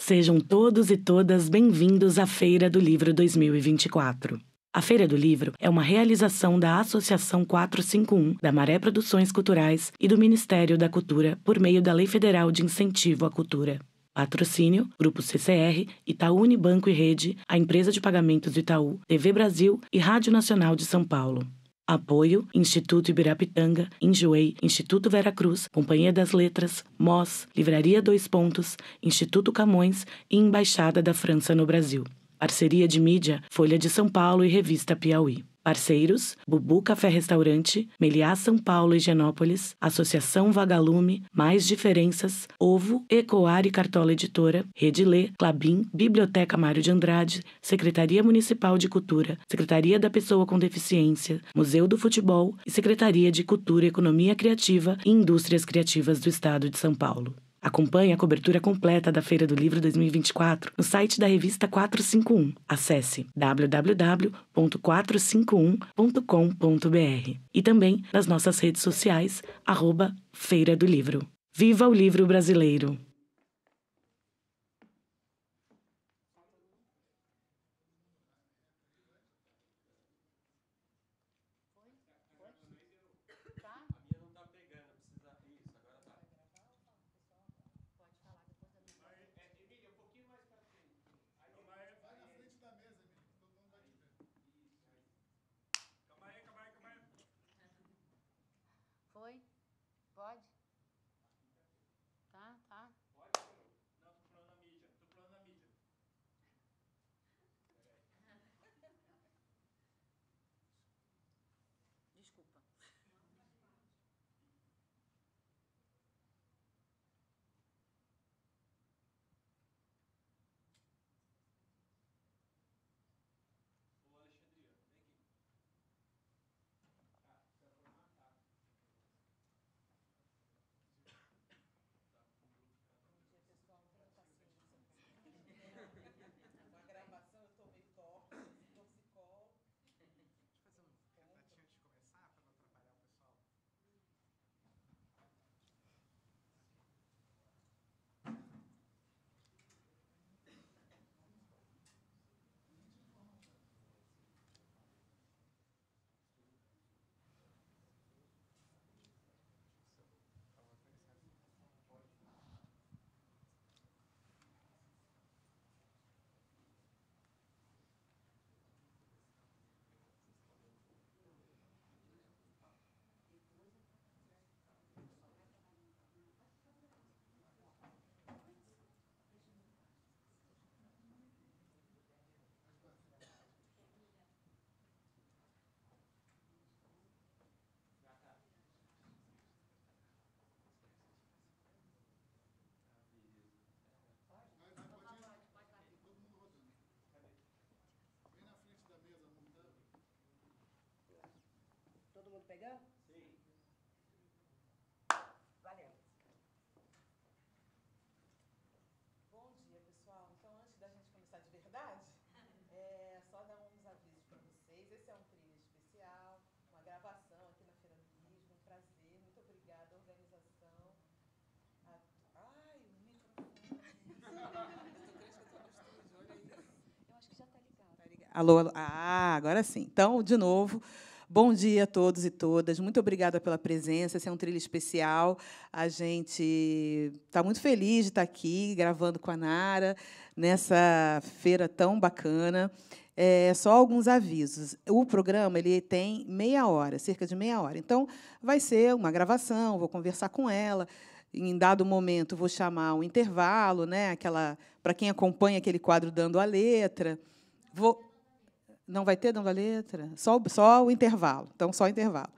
Sejam todos e todas bem-vindos à Feira do Livro 2024. A Feira do Livro é uma realização da Associação 451, da Maré Produções Culturais e do Ministério da Cultura por meio da Lei Federal de Incentivo à Cultura. Patrocínio: Grupo CCR, Itaú Unibanco e Rede, a Empresa de Pagamentos do Itaú, TV Brasil e Rádio Nacional de São Paulo. Apoio: Instituto Ibirapitanga, Enjoei, Instituto Veracruz, Companhia das Letras, MOS, Livraria Dois Pontos, Instituto Camões e Embaixada da França no Brasil. Parceria de mídia: Folha de São Paulo e Revista Piauí. Parceiros: Bubu Café Restaurante, Meliá São Paulo e Higienópolis, Associação Vagalume, Mais Diferenças, Ovo, Ecoar e Cartola Editora, Rede Lê, Klabin, Biblioteca Mário de Andrade, Secretaria Municipal de Cultura, Secretaria da Pessoa com Deficiência, Museu do Futebol e Secretaria de Cultura, Economia Criativa e Indústrias Criativas do Estado de São Paulo. Acompanhe a cobertura completa da Feira do Livro 2024 no site da revista 451. Acesse www.451.com.br e também nas nossas redes sociais, @Feira do Livro. Viva o livro brasileiro! Foi? Pode? Tá, tá. Não, tô falando na mídia. Desculpa. Ô, Alexandria, vem aqui. Tá, você vai matar. Bom dia, pessoal. Tenham paciência. Com a gravação eu tô meio torcicolo. Deixa eu fazer um retratinho antes de começar, para não atrapalhar o pessoal. Todo mundo pegando? Sim. Valeu. Bom dia, pessoal. Então, antes da gente começar de verdade, só dar uns avisos para vocês. Esse é um trilha especial, uma gravação aqui na Feira do Livro. Um prazer. Muito obrigada à organização. Ai, o microfone. Eu tô crente que eu tô no estúdio, olha isso. Eu acho que já está ligado. Tá ligado. Alô, alô. Ah, agora sim. Então, de novo, bom dia a todos e todas. Muito obrigada pela presença. Esse é um trilha especial. A gente está muito feliz de estar aqui gravando com a Nara nessa feira tão bacana. Só alguns avisos. O programa ele tem meia hora, cerca de meia hora. Então, vai ser uma gravação, vou conversar com ela. Em dado momento, vou chamar um intervalo, né? Para quem acompanha aquele quadro Dando a Letra. Não vai ter Dando a Letra? Só o intervalo. Então, só o intervalo.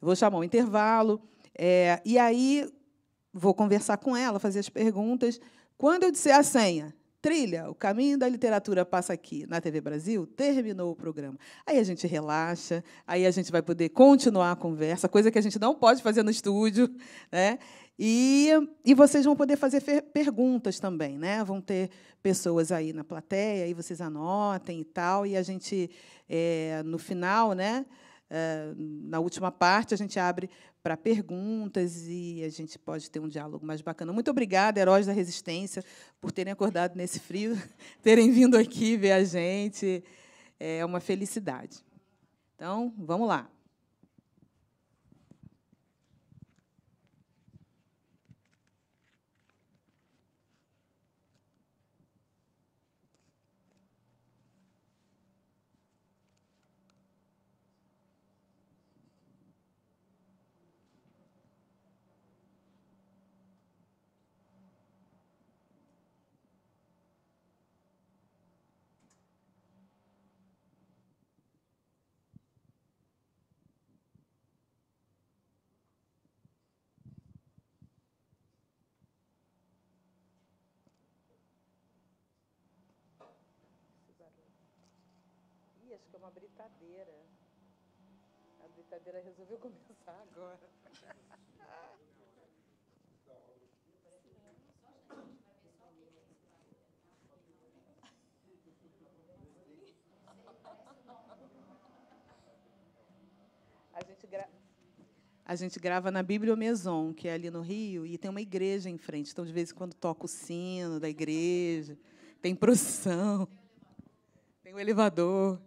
Vou chamar um intervalo, e aí vou conversar com ela, fazer as perguntas. Quando eu disser a senha, trilha, o caminho da literatura passa aqui na TV Brasil, terminou o programa. Aí a gente relaxa, aí a gente vai poder continuar a conversa, coisa que a gente não pode fazer no estúdio, né? E vocês vão poder fazer perguntas também, né? Vão ter pessoas aí na plateia, aí vocês anotem e tal, e a gente, no final, né, Na última parte, a gente abre para perguntas e a gente pode ter um diálogo mais bacana. Muito obrigada, Heróis da Resistência, por terem acordado nesse frio, terem vindo aqui ver a gente. É uma felicidade. Então, vamos lá. Acho que é uma britadeira. A britadeira resolveu começar agora. A gente grava na Bibliomaison, que é ali no Rio, e tem uma igreja em frente. Então, de vez em quando, toca o sino da igreja, tem procissão, tem o elevador.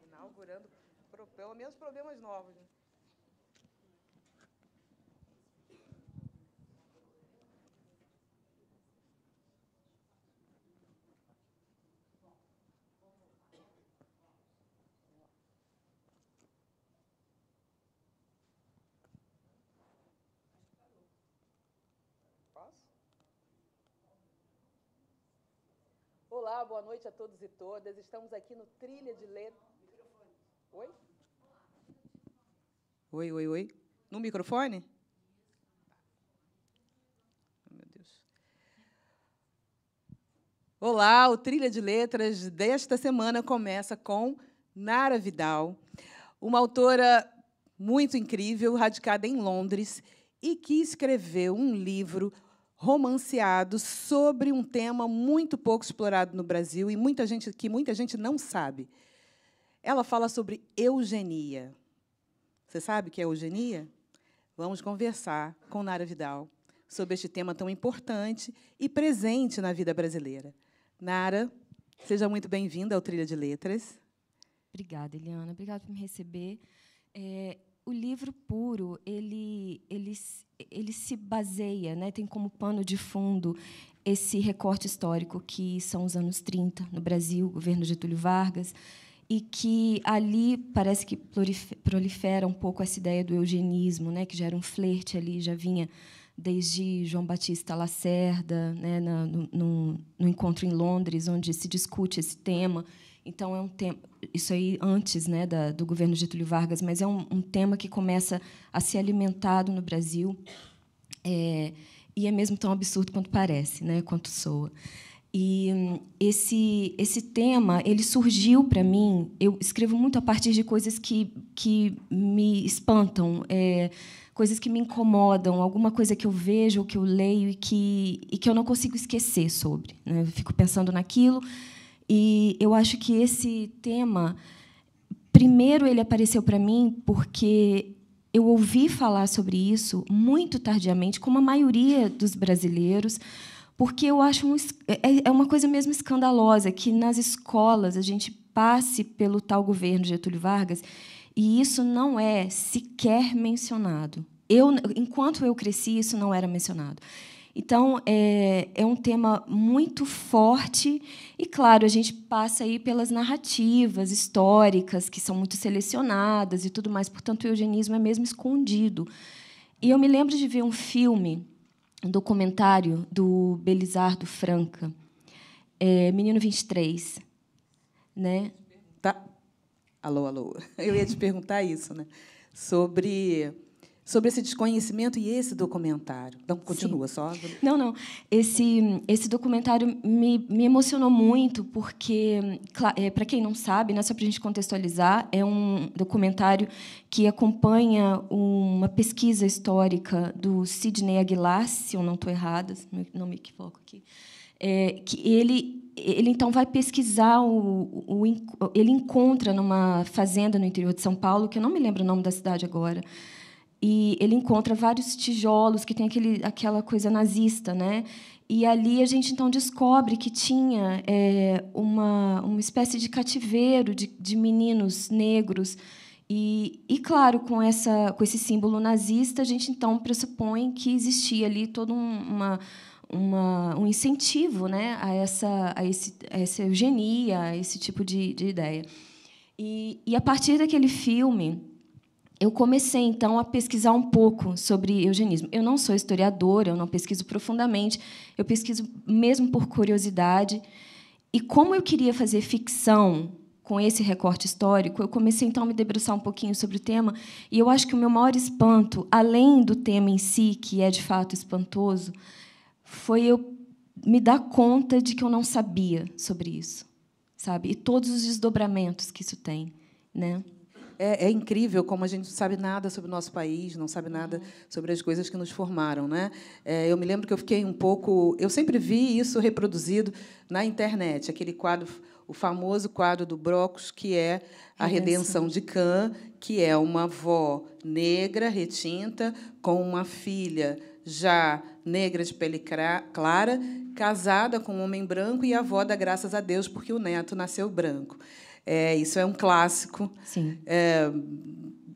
Inaugurando, pelo menos, problemas novos. Né? Olá, boa noite a todos e todas. Estamos aqui no Trilha de Letras. Oi? Oi. No microfone? Meu Deus. Olá, o Trilha de Letras desta semana começa com Nara Vidal, uma autora muito incrível, radicada em Londres, e que escreveu um livro romanceado sobre um tema muito pouco explorado no Brasil e que muita gente não sabe. Ela fala sobre eugenia. Você sabe o que é eugenia? Vamos conversar com Nara Vidal sobre este tema tão importante e presente na vida brasileira. Nara, seja muito bem-vinda ao Trilha de Letras. Obrigada, Eliana. Obrigada por me receber. O livro puro, ele se baseia, né, tem como pano de fundo esse recorte histórico que são os anos 30 no Brasil, o governo de Getúlio Vargas, e que ali parece que prolifera um pouco essa ideia do eugenismo, né, que já era um flerte ali, já vinha desde João Batista Lacerda, né, no encontro em Londres, onde se discute esse tema. Então, é um tema, isso aí antes, né, do governo de Getúlio Vargas, mas é um tema que começa a ser alimentado no Brasil, e é mesmo tão absurdo quanto parece, né, quanto soa. E esse tema ele surgiu para mim. Eu escrevo muito a partir de coisas que me espantam, coisas que me incomodam, alguma coisa que eu vejo ou que eu leio e que eu não consigo esquecer sobre. Né? Eu fico pensando naquilo. E eu acho que esse tema, primeiro, ele apareceu para mim porque eu ouvi falar sobre isso muito tardiamente, como a maioria dos brasileiros, porque eu acho uma coisa mesmo escandalosa que nas escolas a gente passe pelo tal governo de Getúlio Vargas e isso não é sequer mencionado. Enquanto eu cresci, isso não era mencionado. Então, é um tema muito forte e, claro, a gente passa aí pelas narrativas históricas, que são muito selecionadas e tudo mais. Portanto, o eugenismo é mesmo escondido. E eu me lembro de ver um filme, um documentário do Belizardo Franca, Menino 23. Né? Tá. Alô. Eu ia te perguntar isso, né? Sobre esse desconhecimento e esse documentário. Então, continua. Sim. Só. Não. Esse documentário me emocionou muito, porque, para quem não sabe, né, só para a gente contextualizar, é um documentário que acompanha uma pesquisa histórica do Sidney Aguilar, se eu não estou errada, se não me equivoco aqui, que ele ele então vai pesquisar ele encontra numa fazenda no interior de São Paulo, que eu não me lembro o nome da cidade agora, e ele encontra vários tijolos que tem aquela coisa nazista, né? E ali a gente então descobre que tinha uma espécie de cativeiro de meninos negros. E claro, com esse símbolo nazista, a gente então pressupõe que existia ali todo um incentivo, né, a essa eugenia, a esse tipo de ideia. E a partir daquele filme, eu comecei, então, a pesquisar um pouco sobre eugenismo. Eu não sou historiadora, eu não pesquiso profundamente, eu pesquiso mesmo por curiosidade. E como eu queria fazer ficção com esse recorte histórico, eu comecei, então, a me debruçar um pouquinho sobre o tema, e eu acho que o meu maior espanto, além do tema em si, que é, de fato, espantoso, foi eu me dar conta de que eu não sabia sobre isso, sabe? E todos os desdobramentos que isso tem, né? É incrível como a gente não sabe nada sobre o nosso país, não sabe nada sobre as coisas que nos formaram, né? Eu me lembro que eu fiquei um pouco... Eu sempre vi isso reproduzido na internet, aquele quadro, o famoso quadro do Brocos, que é A Redenção de Cã, que é uma avó negra, retinta, com uma filha já negra de pele clara, casada com um homem branco, e a avó dá graças a Deus porque o neto nasceu branco. Isso é um clássico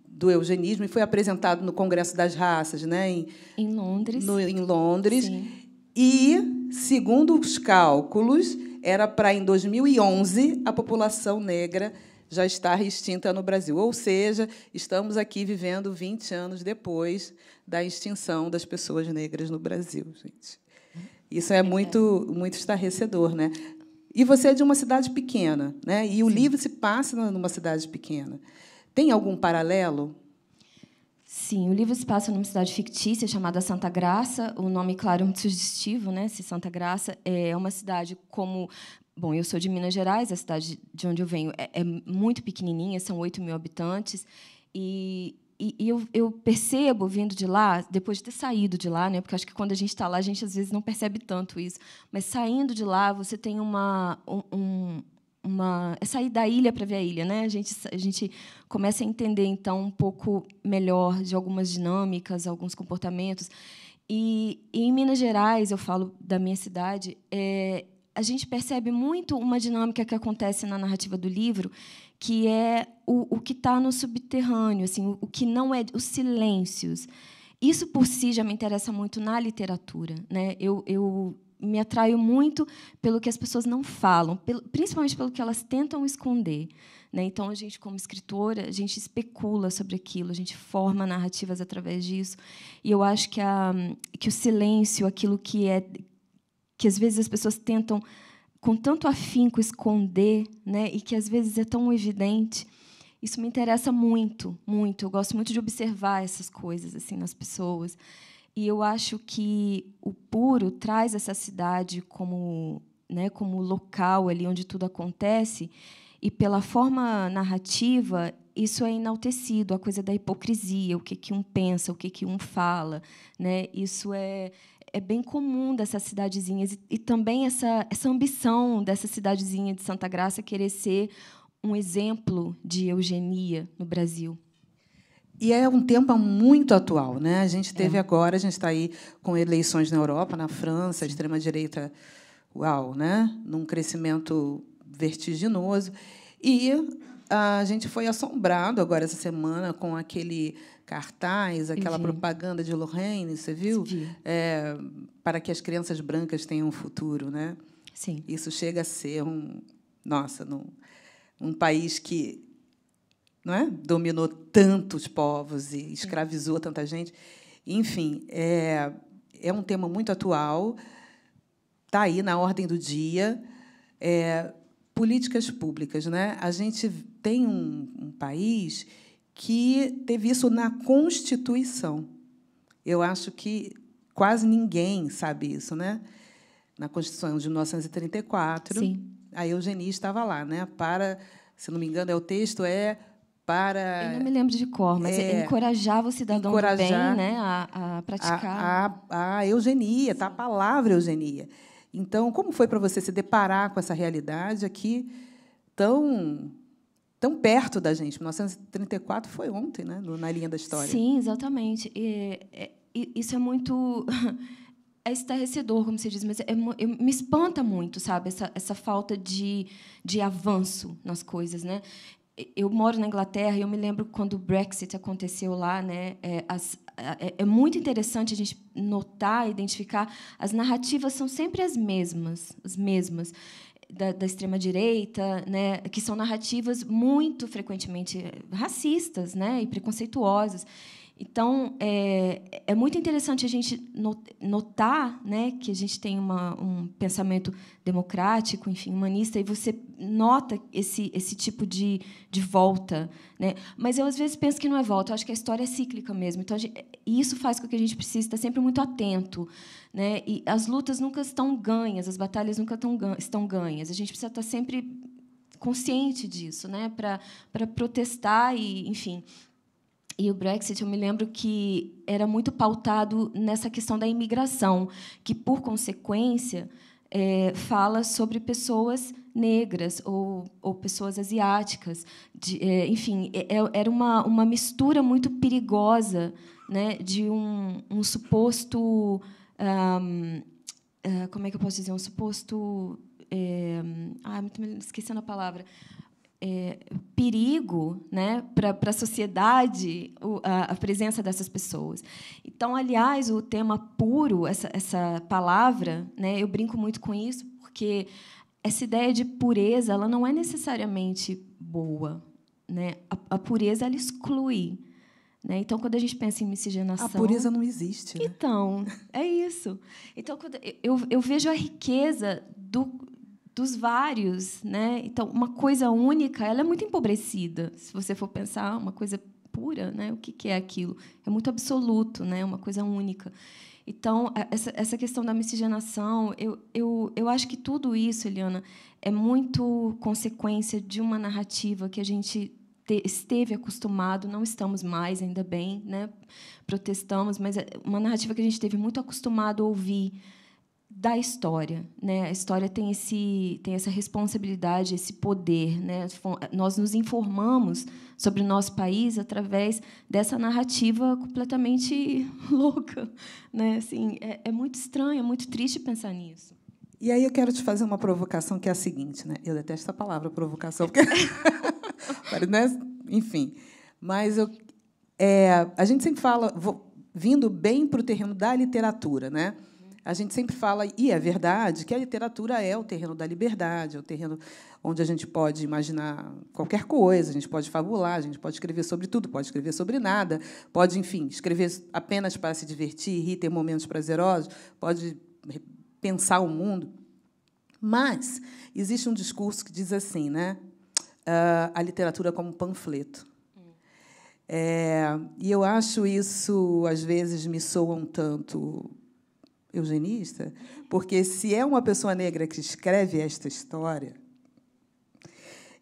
do eugenismo e foi apresentado no Congresso das Raças, né, em Londres. Em Londres. Sim. E, segundo os cálculos, era para, em 2011, a população negra já estar extinta no Brasil. Ou seja, estamos aqui vivendo 20 anos depois da extinção das pessoas negras no Brasil, gente. Isso é muito, muito estarrecedor, né? E você é de uma cidade pequena, né? E o livro se passa numa cidade pequena. Tem algum paralelo? Sim, o livro se passa numa cidade fictícia chamada Santa Graça. O nome, claro, é muito sugestivo, né? Se Santa Graça é uma cidade como... Bom, eu sou de Minas Gerais, a cidade de onde eu venho é muito pequenininha, são 8.000 habitantes. E eu percebo, vindo de lá, depois de ter saído de lá, né, porque acho que quando a gente está lá, a gente às vezes não percebe tanto isso, mas saindo de lá, você tem é sair da ilha para ver a ilha, né? A gente começa a entender então um pouco melhor de algumas dinâmicas, alguns comportamentos. E em Minas Gerais, eu falo da minha cidade, a gente percebe muito uma dinâmica que acontece na narrativa do livro, que é o que está no subterrâneo, assim, o que não é os silêncios. Isso por si já me interessa muito na literatura, né? Eu me atraio muito pelo que as pessoas não falam, principalmente pelo que elas tentam esconder, né? Então a gente, como escritora, a gente especula sobre aquilo, a gente forma narrativas através disso. E eu acho que o silêncio, aquilo que às vezes as pessoas tentam com tanto afinco esconder, né, e que às vezes é tão evidente, isso me interessa muito, muito. Eu gosto muito de observar essas coisas assim nas pessoas. E eu acho que o Puro traz essa cidade como, né, como local ali onde tudo acontece, e pela forma narrativa isso é enaltecido, a coisa da hipocrisia, o que um pensa, o que um fala, né? Isso é bem comum dessas cidadezinhas, e também essa ambição dessa cidadezinha de Santa Graça querer ser um exemplo de eugenia no Brasil. E é um tema muito atual, né? A gente teve agora, a gente está aí com eleições na Europa, na França, a extrema-direita, né? Num crescimento vertiginoso. E a gente foi assombrado agora essa semana com aquele cartaz, aquela propaganda de Lorraine, você viu? Para que as crianças brancas tenham um futuro, né? Sim. Isso chega a ser um país que, não é, dominou tantos povos e escravizou tanta gente. Enfim, é um tema muito atual, está aí na ordem do dia. Políticas públicas, né? A gente tem um país que teve isso na Constituição. Eu acho que quase ninguém sabe isso, né? Na Constituição de 1934, Sim. A eugenia estava lá, né? Se não me engano, o texto para... Eu não me lembro de cor, mas encorajava o cidadão do bem, né, a praticar a eugenia, tá? A palavra eugenia. Então, como foi para você se deparar com essa realidade aqui tão perto da gente? 1934 foi ontem, né? Na linha da história. Sim, exatamente. Isso é muito é estarrecedor, como você diz, mas me espanta muito, sabe, essa falta de avanço nas coisas, né? Eu moro na Inglaterra e eu me lembro quando o Brexit aconteceu lá, né? É muito interessante a gente notar, identificar, as narrativas são sempre as mesmas da extrema-direita, né, que são narrativas muito frequentemente racistas, né, e preconceituosas. Então, é muito interessante a gente notar, né, que a gente tem um pensamento democrático, enfim, humanista, e você nota esse tipo de volta, né? Mas eu, às vezes, penso que não é volta, eu acho que a história é cíclica mesmo. Então, e isso faz com que a gente precise estar sempre muito atento, né? E as lutas nunca estão ganhas, as batalhas nunca estão ganhas. A gente precisa estar sempre consciente disso, né, para protestar e, enfim. E o Brexit, eu me lembro que era muito pautado nessa questão da imigração, que, por consequência, fala sobre pessoas negras ou pessoas asiáticas. Enfim, era uma mistura muito perigosa, né, de um suposto... como é que eu posso dizer? Um suposto... esquecendo a palavra... perigo, né, para a sociedade a presença dessas pessoas. Então, aliás, o tema puro, essa palavra, né, eu brinco muito com isso, porque essa ideia de pureza ela não é necessariamente boa, né? A pureza ela exclui, né? Então, quando a gente pensa em miscigenação... A pureza não existe, né? Então, é isso. Então, quando eu vejo a riqueza dos vários, né? Então, uma coisa única, ela é muito empobrecida. Se você for pensar uma coisa pura, né? O que é aquilo? É muito absoluto, né? Uma coisa única. Então, essa questão da miscigenação, eu acho que tudo isso, Eliana, é muito consequência de uma narrativa que a gente esteve acostumado, não estamos mais, ainda bem, né? Protestamos, mas é uma narrativa que a gente esteve muito acostumado a ouvir da história, né? A história tem essa responsabilidade, esse poder, né? Nós nos informamos sobre o nosso país através dessa narrativa completamente louca, né? Assim, é muito estranho, é muito triste pensar nisso. E aí eu quero te fazer uma provocação que é a seguinte, né? Eu detesto essa palavra provocação, porque né? Enfim, mas a gente sempre fala, vindo bem para o terreno da literatura, né? A gente sempre fala, e é verdade, que a literatura é o terreno da liberdade, é o terreno onde a gente pode imaginar qualquer coisa, a gente pode fabular, a gente pode escrever sobre tudo, pode escrever sobre nada, pode, enfim, escrever apenas para se divertir, rir, ter momentos prazerosos, pode pensar o mundo. Mas existe um discurso que diz assim, né? A literatura como um panfleto. E eu acho isso, às vezes, me soa um tanto eugenista, porque se é uma pessoa negra que escreve esta história,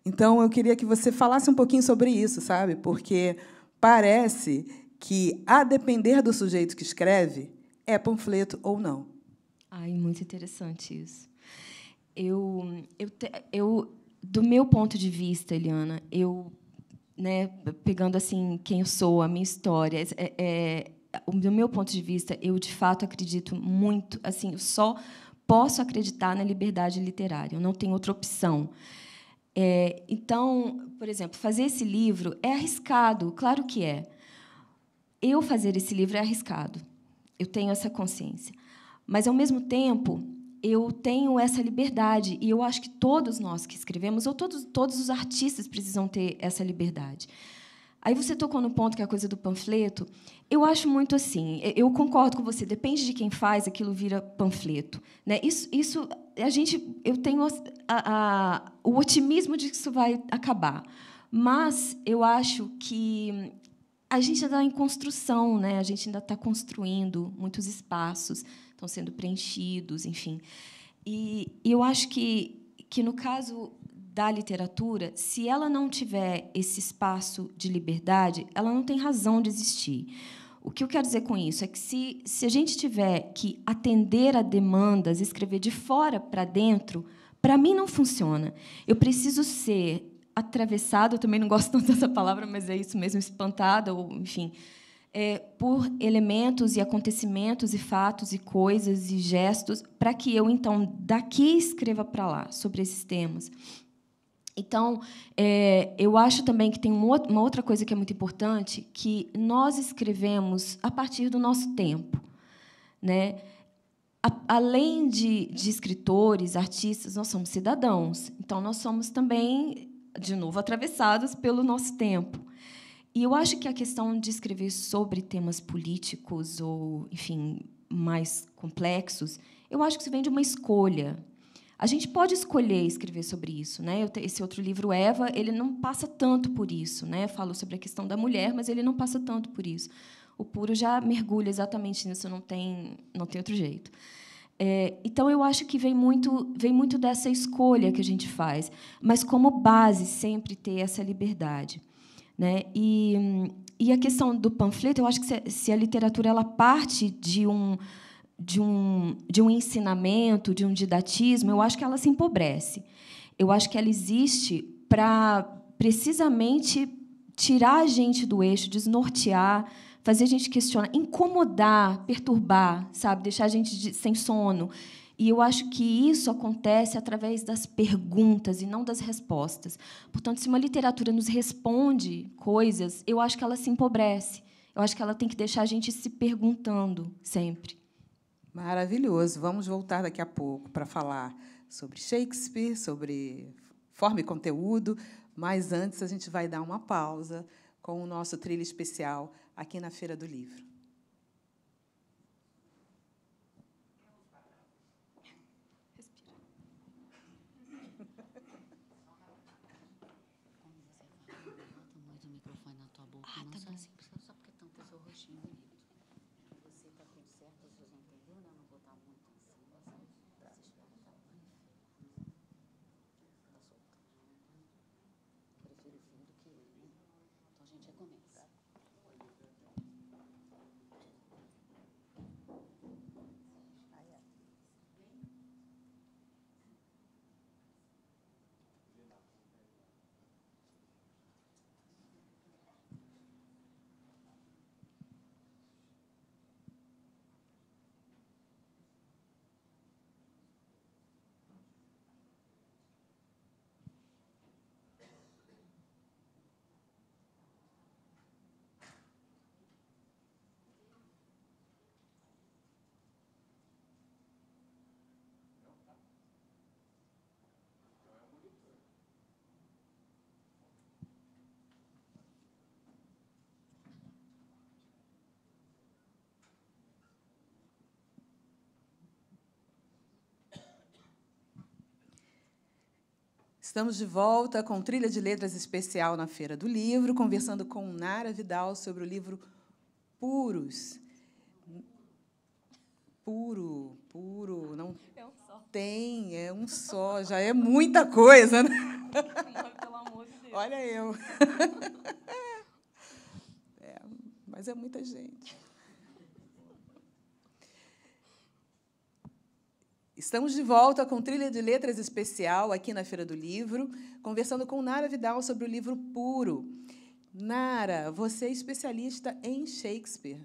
então eu queria que você falasse um pouquinho sobre isso, sabe? Porque parece que, a depender do sujeito que escreve, é panfleto ou não. Ai, muito interessante isso. Do meu ponto de vista, Eliana, né, pegando assim quem eu sou, a minha história, do meu ponto de vista, eu de fato acredito muito, assim, eu só posso acreditar na liberdade literária, eu não tenho outra opção. Então, por exemplo, fazer esse livro é arriscado, claro que é. Eu fazer esse livro é arriscado, eu tenho essa consciência, mas ao mesmo tempo eu tenho essa liberdade e eu acho que todos nós que escrevemos, ou todos os artistas precisam ter essa liberdade. Aí você tocou no ponto que é a coisa do panfleto. Eu acho muito assim. Eu concordo com você. Depende de quem faz, aquilo vira panfleto, né? Isso eu tenho o otimismo de que isso vai acabar, mas eu acho que a gente ainda está em construção, né? A gente ainda está construindo, muitos espaços estão sendo preenchidos, enfim. E eu acho que no caso da literatura, se ela não tiver esse espaço de liberdade, ela não tem razão de existir. O que eu quero dizer com isso é que, se a gente tiver que atender a demandas, escrever de fora para dentro, para mim não funciona. Eu preciso ser atravessada, eu também não gosto tanto dessa palavra, mas é isso mesmo, espantada, ou, enfim, por elementos e acontecimentos e fatos e coisas e gestos, para que eu, então, daqui escreva para lá sobre esses temas. Então, eu acho também que tem uma outra coisa que é muito importante, que nós escrevemos a partir do nosso tempo, né? Além de escritores, artistas, nós somos cidadãos. Então, nós somos também, de novo, atravessados pelo nosso tempo. E eu acho que a questão de escrever sobre temas políticos ou, enfim, mais complexos, eu acho que isso vem de uma escolha. A gente pode escolher escrever sobre isso, né? Esse outro livro, Eva, ele não passa tanto por isso, né? Falo sobre a questão da mulher, mas ele não passa tanto por isso. O Puro já mergulha exatamente nisso, não tem outro jeito. Então, eu acho que vem muito dessa escolha que a gente faz, mas, como base, sempre ter essa liberdade, né? E a questão do panfleto, eu acho que se a literatura ela parte de um ensinamento, de um didatismo, eu acho que ela se empobrece. Eu acho que ela existe para, precisamente, tirar a gente do eixo, desnortear, fazer a gente questionar, incomodar, perturbar, sabe? Deixar a gente sem sono. E eu acho que isso acontece através das perguntas e não das respostas. Portanto, se uma literatura nos responde coisas, eu acho que ela se empobrece. Eu acho que ela tem que deixar a gente se perguntando sempre. Maravilhoso. Vamos voltar daqui a pouco para falar sobre Shakespeare, sobre forma e conteúdo, mas antes a gente vai dar uma pausa com o nosso trilha especial aqui na Feira do Livro. Estamos de volta com Trilha de Letras especial na Feira do Livro, conversando com Nara Vidal sobre o livro Puros. Puro, não tem, é um só, já é muita coisa, né? Pelo amor de Deus. Olha eu. Mas é muita gente. Estamos de volta com Trilha de Letras especial aqui na Feira do Livro, conversando com Nara Vidal sobre o livro Puro. Nara, você é especialista em Shakespeare.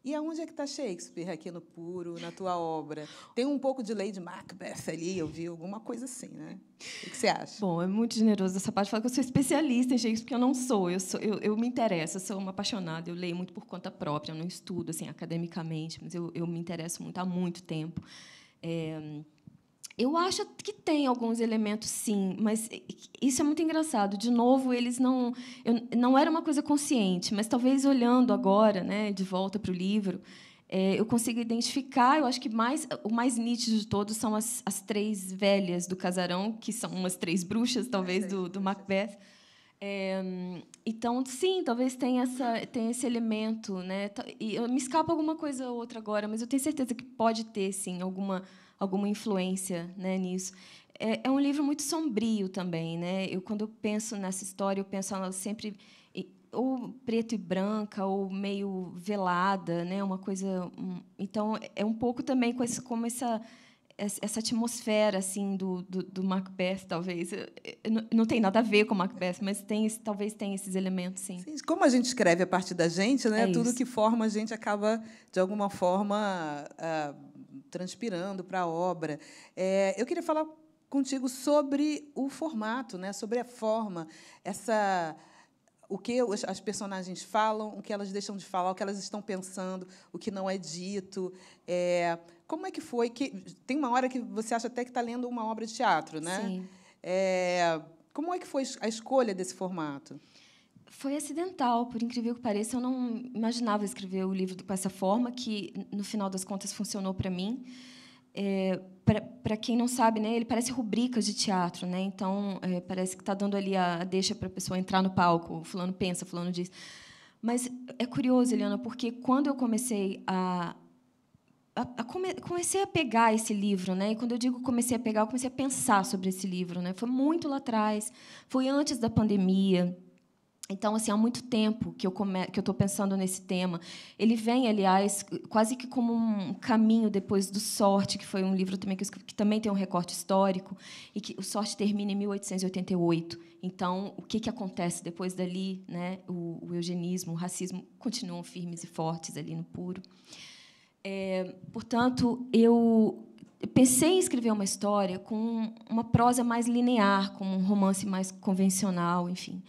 E aonde é que está Shakespeare aqui no Puro, na tua obra? Tem um pouco de Lady Macbeth ali, eu vi alguma coisa assim, né? O que você acha? Bom, é muito generoso dessa parte falar que eu sou especialista em Shakespeare, porque eu não sou. Eu me interesso, eu sou uma apaixonada, eu leio muito por conta própria, eu não estudo assim, academicamente, mas eu me interesso muito há muito tempo. Eu acho que tem alguns elementos, sim, mas isso é muito engraçado. De novo, eles não era uma coisa consciente, mas talvez olhando agora, né, de volta para o livro, eu consigo identificar. Eu acho que o mais nítido de todos são as três velhas do casarão, que são umas três bruxas, talvez, do Macbeth. Então, sim, talvez tenha esse elemento, né? E me escapa alguma coisa ou outra agora, mas eu tenho certeza que pode ter, sim, alguma influência, né, nisso. É um livro muito sombrio também, né? Quando eu penso nessa história, eu penso ela sempre ou preto e branca, ou meio velada, né? Uma coisa. Então, é um pouco também como essa atmosfera assim do Macbeth, talvez. Não tem nada a ver com Macbeth, mas talvez tenha esses elementos, sim. Sim, como a gente escreve a partir da gente, né? Tudo isso. que forma a gente acaba, de alguma forma, transpirando para a obra. Eu queria falar contigo sobre o formato, né? Sobre a forma, o que as personagens falam, o que elas deixam de falar, o que elas estão pensando, o que não é dito. Como é que foi? Tem uma hora que você acha até que está lendo uma obra de teatro, né? Sim. Como é que foi a escolha desse formato? Foi acidental, por incrível que pareça. Eu não imaginava escrever o livro com essa forma, que, no final das contas, funcionou para mim. Para quem não sabe, né, ele parece rubricas de teatro, né? Então, parece que está dando ali a deixa para a pessoa entrar no palco. Fulano pensa, fulano diz. Mas é curioso, Eliana, porque quando eu comecei comecei a pegar esse livro, né? E quando eu digo comecei a pegar, eu comecei a pensar sobre esse livro, né? Foi muito lá atrás, foi antes da pandemia. Então, assim, há muito tempo que eu estou pensando nesse tema. Ele vem, aliás, quase que como um caminho depois do Sorte, que foi um livro também que eu escrevi, que também tem um recorte histórico, e que o Sorte termina em 1888. Então, o que acontece depois dali, né? O eugenismo, o racismo continuam firmes e fortes ali no Puro. Portanto, eu pensei em escrever uma história com uma prosa mais linear, com um romance mais convencional, enfim.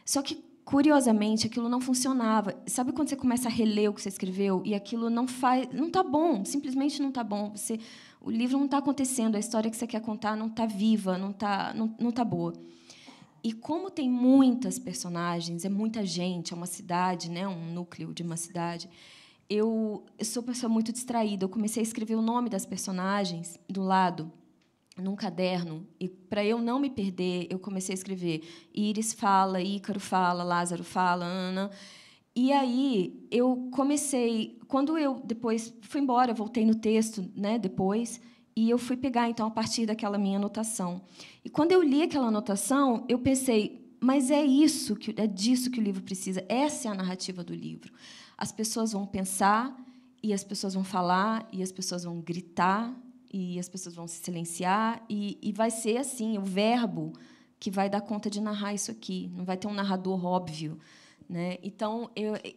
Só que, curiosamente, aquilo não funcionava. Sabe quando você começa a reler o que você escreveu e aquilo não está bom, simplesmente não está bom. O livro não está acontecendo, a história que você quer contar não está viva, não tá boa. E como tem muitas personagens, é muita gente, é uma cidade, né, um núcleo de uma cidade. Eu sou uma pessoa muito distraída. Eu comecei a escrever o nome das personagens do lado, num caderno, e, para eu não me perder, eu comecei a escrever Íris fala, Ícaro fala, Lázaro fala, Ana. E aí eu comecei... Quando eu depois fui embora, voltei no texto, né, depois, e eu fui pegar, então, a partir daquela minha anotação. E, quando eu li aquela anotação, eu pensei, mas é disso que o livro precisa. Essa é a narrativa do livro. As pessoas vão pensar, e as pessoas vão falar, e as pessoas vão gritar, e as pessoas vão se silenciar, e vai ser assim, o verbo que vai dar conta de narrar isso aqui. Não vai ter um narrador óbvio, né? Então,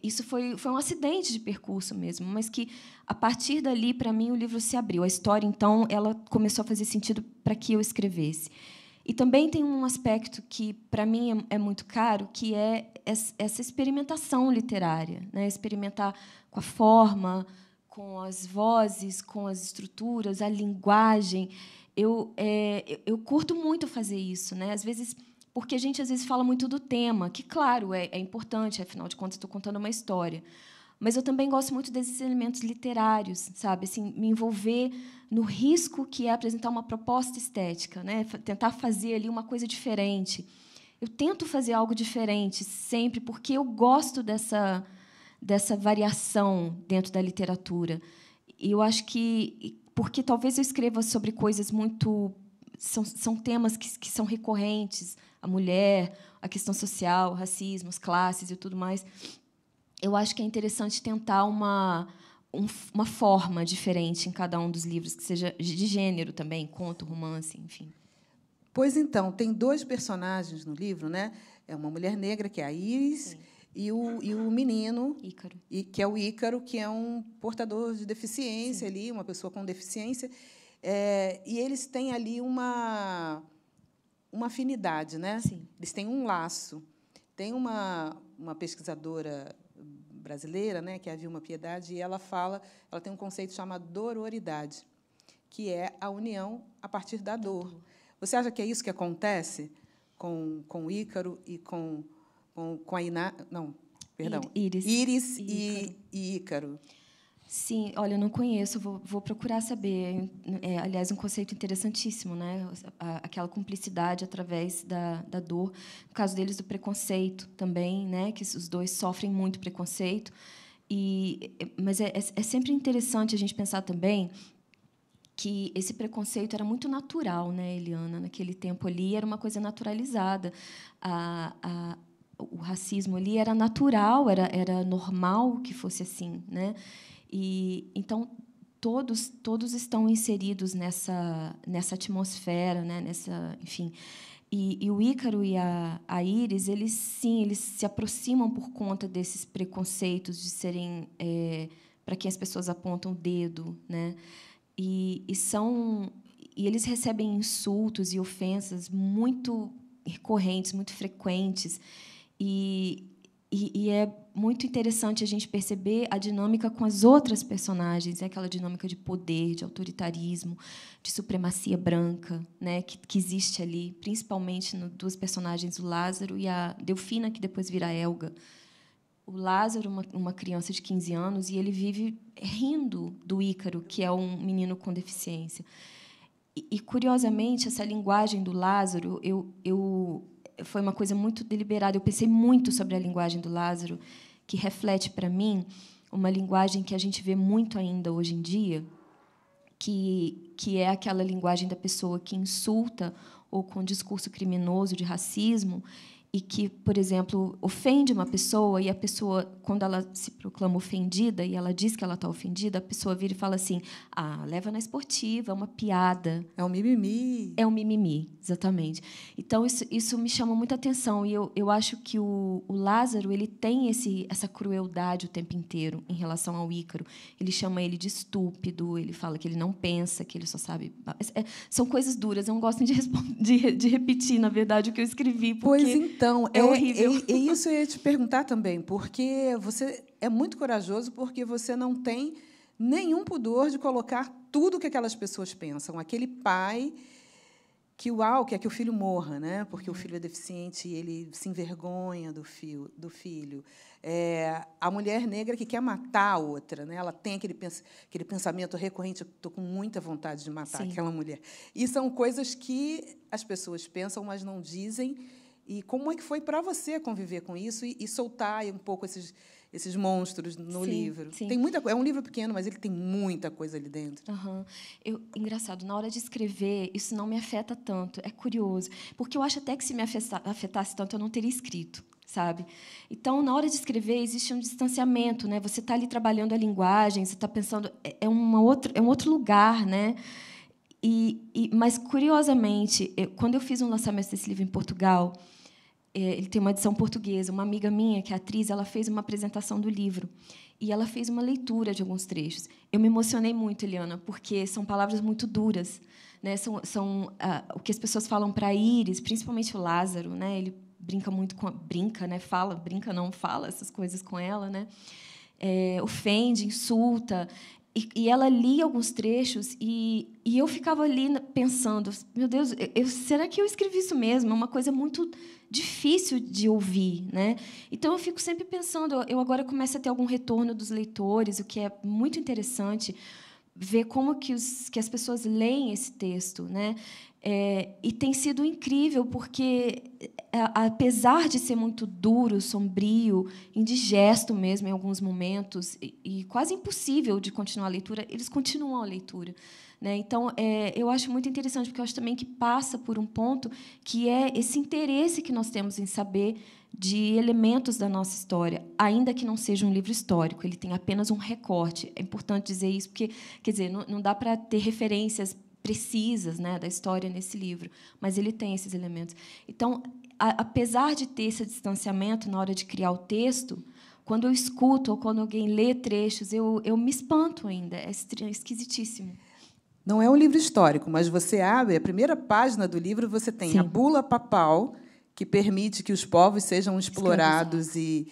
isso foi um acidente de percurso mesmo, mas que, a partir dali, para mim, o livro se abriu. A história, então, ela começou a fazer sentido para que eu escrevesse. E também tem um aspecto que, para mim, é muito caro, que é essa experimentação literária, né? Experimentar com a forma, com as vozes, com as estruturas, a linguagem. Eu curto muito fazer isso, né? Às vezes, porque a gente às vezes fala muito do tema, que, claro, é importante, afinal de contas, estou contando uma história. Mas eu também gosto muito desses elementos literários, sabe? Assim, me envolver no risco que é apresentar uma proposta estética, né? Tentar fazer ali uma coisa diferente. Eu tento fazer algo diferente sempre, porque eu gosto dessa variação dentro da literatura. E eu acho que, porque talvez eu escreva sobre coisas muito... São temas que são recorrentes, a mulher, a questão social, o racismo, as classes e tudo mais. Eu acho que é interessante tentar uma forma diferente em cada um dos livros, que seja de gênero também, conto, romance, enfim. Pois então, tem 2 personagens no livro, né? É uma mulher negra, que é a Íris, e o menino, Ícaro. Que é o Ícaro, que é um portador de deficiência, ali, uma pessoa com deficiência. E eles têm ali uma afinidade, né? Sim. Eles têm um laço. Tem uma pesquisadora brasileira, né, que é a Vilma Piedade, e ela tem um conceito chamado dororidade, que é a união a partir da dor. Você acha que é isso que acontece com o Ícaro e com a Iná? Não, perdão. Íris e Ícaro. Sim, olha, eu não conheço, vou procurar saber. Aliás, um conceito interessantíssimo, né? Aquela cumplicidade através da dor. No caso deles, do preconceito também, né? Que os 2 sofrem muito preconceito. Mas é sempre interessante a gente pensar também que esse preconceito era muito natural, né, Eliana? Naquele tempo ali, era uma coisa naturalizada. o racismo ali era natural, era normal que fosse assim, né? E então todos estão inseridos nessa atmosfera, né? Enfim. E o Ícaro e a Íris, eles se aproximam por conta desses preconceitos de serem para quem as pessoas apontam o dedo, né? E eles recebem insultos e ofensas muito recorrentes, muito frequentes, e é muito interessante a gente perceber a dinâmica com as outras personagens, aquela dinâmica de poder, de autoritarismo, de supremacia branca, né, que existe ali, principalmente nos duas personagens, o Lázaro e a Delfina, que depois vira Helga. O Lázaro, uma criança de 15 anos, e ele vive rindo do Ícaro, que é um menino com deficiência. E curiosamente, essa linguagem do Lázaro, foi uma coisa muito deliberada. Eu pensei muito sobre a linguagem do Lázaro, que reflete, para mim, uma linguagem que a gente vê muito ainda hoje em dia, que é aquela linguagem da pessoa que insulta ou com discurso criminoso de racismo e que, por exemplo, ofende uma pessoa, e a pessoa, quando ela se proclama ofendida e ela diz que ela está ofendida, a pessoa vira e fala assim: leva na esportiva, é uma piada. É um mimimi. É um mimimi, exatamente. Então, isso me chama muita atenção. E eu acho que o Lázaro, ele tem essa crueldade o tempo inteiro em relação ao Ícaro. Ele chama ele de estúpido, ele fala que ele não pensa, que ele só sabe... São coisas duras, eu não gosto de repetir, na verdade, o que eu escrevi, porque pois então, é horrível. É isso eu ia te perguntar também, porque você é muito corajoso, porque você não tem nenhum pudor de colocar tudo o que aquelas pessoas pensam. Aquele pai que quer que o filho morra, né? Porque o filho é deficiente e ele se envergonha do filho. A mulher negra que quer matar a outra, né? Ela tem aquele pensamento recorrente: eu estou com muita vontade de matar Sim. aquela mulher. E são coisas que as pessoas pensam, mas não dizem. E como é que foi para você conviver com isso e soltar um pouco esses monstros no livro? Sim. Tem muita coisa. É um livro pequeno, mas ele tem muita coisa ali dentro. Uhum. Engraçado, na hora de escrever, isso não me afeta tanto. É curioso, porque eu acho até que se me afetasse tanto, eu não teria escrito, sabe? Então, na hora de escrever, existe um distanciamento, né? Você está ali trabalhando a linguagem, você está pensando... É um outro lugar, né? Mas, curiosamente, quando eu fiz um lançamento desse livro em Portugal... Ele tem uma edição portuguesa. Uma amiga minha, que é atriz, ela fez uma apresentação do livro e ela fez uma leitura de alguns trechos. Eu me emocionei muito, Eliana, porque são palavras muito duras, né? São o que as pessoas falam para Íris, principalmente o Lázaro, né? Ele brinca muito né? Fala essas coisas com ela, né? Ofende, insulta. E ela lia alguns trechos e eu ficava ali pensando: meu Deus, será que eu escrevi isso mesmo? É uma coisa muito difícil de ouvir, né? Então eu fico sempre pensando. Eu agora começo a ter algum retorno dos leitores, o que é muito interessante, ver como que as pessoas leem esse texto, né? E tem sido incrível, porque, apesar de ser muito duro, sombrio, indigesto mesmo em alguns momentos, e quase impossível de continuar a leitura, eles continuam a leitura, né? Então, eu acho muito interessante, porque eu acho também que passa por um ponto que é esse interesse que nós temos em saber de elementos da nossa história, ainda que não seja um livro histórico, ele tem apenas um recorte. É importante dizer isso, porque, quer dizer, não dá para ter referências precisas, né, da história nesse livro, mas ele tem esses elementos. Então, apesar de ter esse distanciamento na hora de criar o texto, quando eu escuto ou quando alguém lê trechos, eu me espanto ainda. É esquisitíssimo. Não é um livro histórico, mas você abre a primeira página do livro, você tem Sim. a bula papal, que permite que os povos sejam explorados e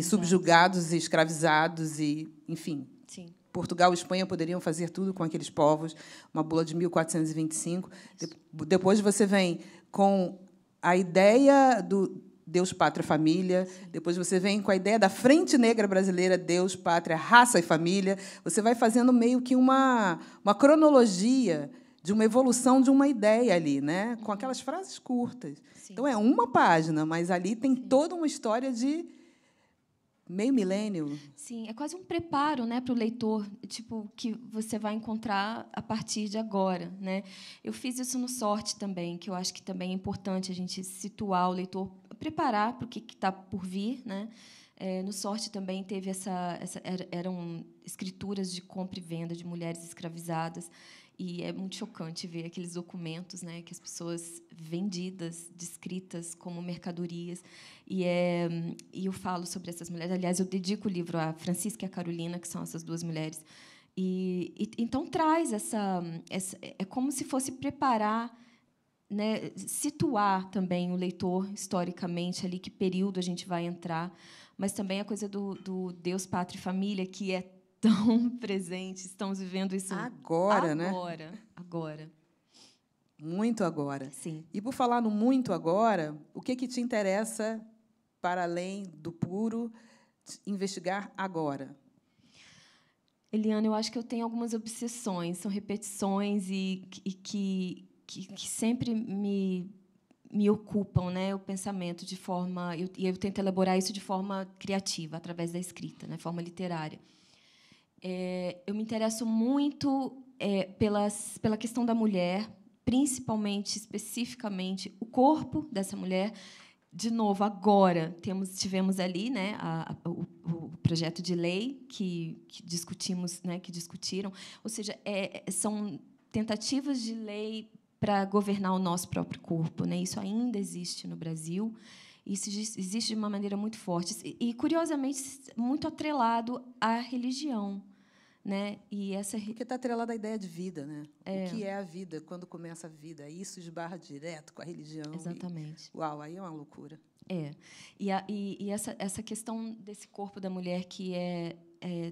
subjugados e escravizados, e, enfim. Sim. Portugal e Espanha poderiam fazer tudo com aqueles povos, uma bula de 1425. Depois você vem com a ideia do Deus, Pátria, Família. Sim. Depois você vem com a ideia da Frente Negra Brasileira, Deus, Pátria, Raça e Família. Você vai fazendo meio que uma cronologia de uma evolução de uma ideia ali, né? Com aquelas frases curtas. Sim. Então, é uma página, mas ali tem toda uma história de meio milênio. Sim, é quase um preparo, né, para o leitor, tipo, que você vai encontrar a partir de agora, né? Eu fiz isso no Sorte também, que eu acho que também é importante a gente situar o leitor preparar para o que está por vir, né? No Sorte também teve eram escrituras de compra e venda de mulheres escravizadas, e é muito chocante ver aqueles documentos, né, que as pessoas vendidas, descritas como mercadorias, e eu falo sobre essas mulheres. Aliás, eu dedico o livro a Francisca e a Carolina, que são essas duas mulheres, então traz é como se fosse preparar, né, situar também o leitor historicamente ali, que período a gente vai entrar, mas também a coisa do Deus, Pátria e Família, que é tão presente. Estamos vivendo isso agora, né? Agora. Muito agora. Sim. E, por falar no muito agora, o que te interessa, para além do puro, investigar agora? Eliana, eu acho que eu tenho algumas obsessões, são repetições e que sempre me ocupam, né, o pensamento de forma... E eu tento elaborar isso de forma criativa, através da escrita, né, forma literária. Eu me interesso muito pela questão da mulher, principalmente, especificamente, o corpo dessa mulher. De novo, agora tivemos ali, né, o projeto de lei que discutimos, né, que discutiram, ou seja, são tentativas de lei para governar o nosso próprio corpo, né? Isso ainda existe no Brasil. Isso existe de uma maneira muito forte e, curiosamente, muito atrelado à religião, né? Porque está atrelado à ideia de vida, né? O que é a vida? Quando começa a vida? Isso esbarra direto com a religião. Exatamente. Uau, aí é uma loucura. E essa questão desse corpo da mulher que é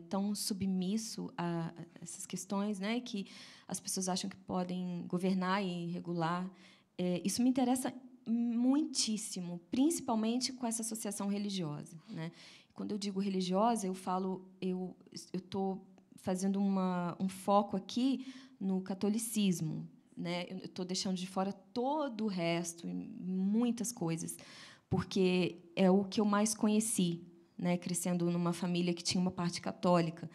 tão submisso a essas questões, né, que as pessoas acham que podem governar e regular, isso me interessa muitíssimo, principalmente com essa associação religiosa, né? Quando eu digo religiosa, eu estou fazendo um foco aqui no catolicismo, né? Eu estou deixando de fora todo o resto, muitas coisas, porque é o que eu mais conheci, né, crescendo numa família que tinha uma parte católica.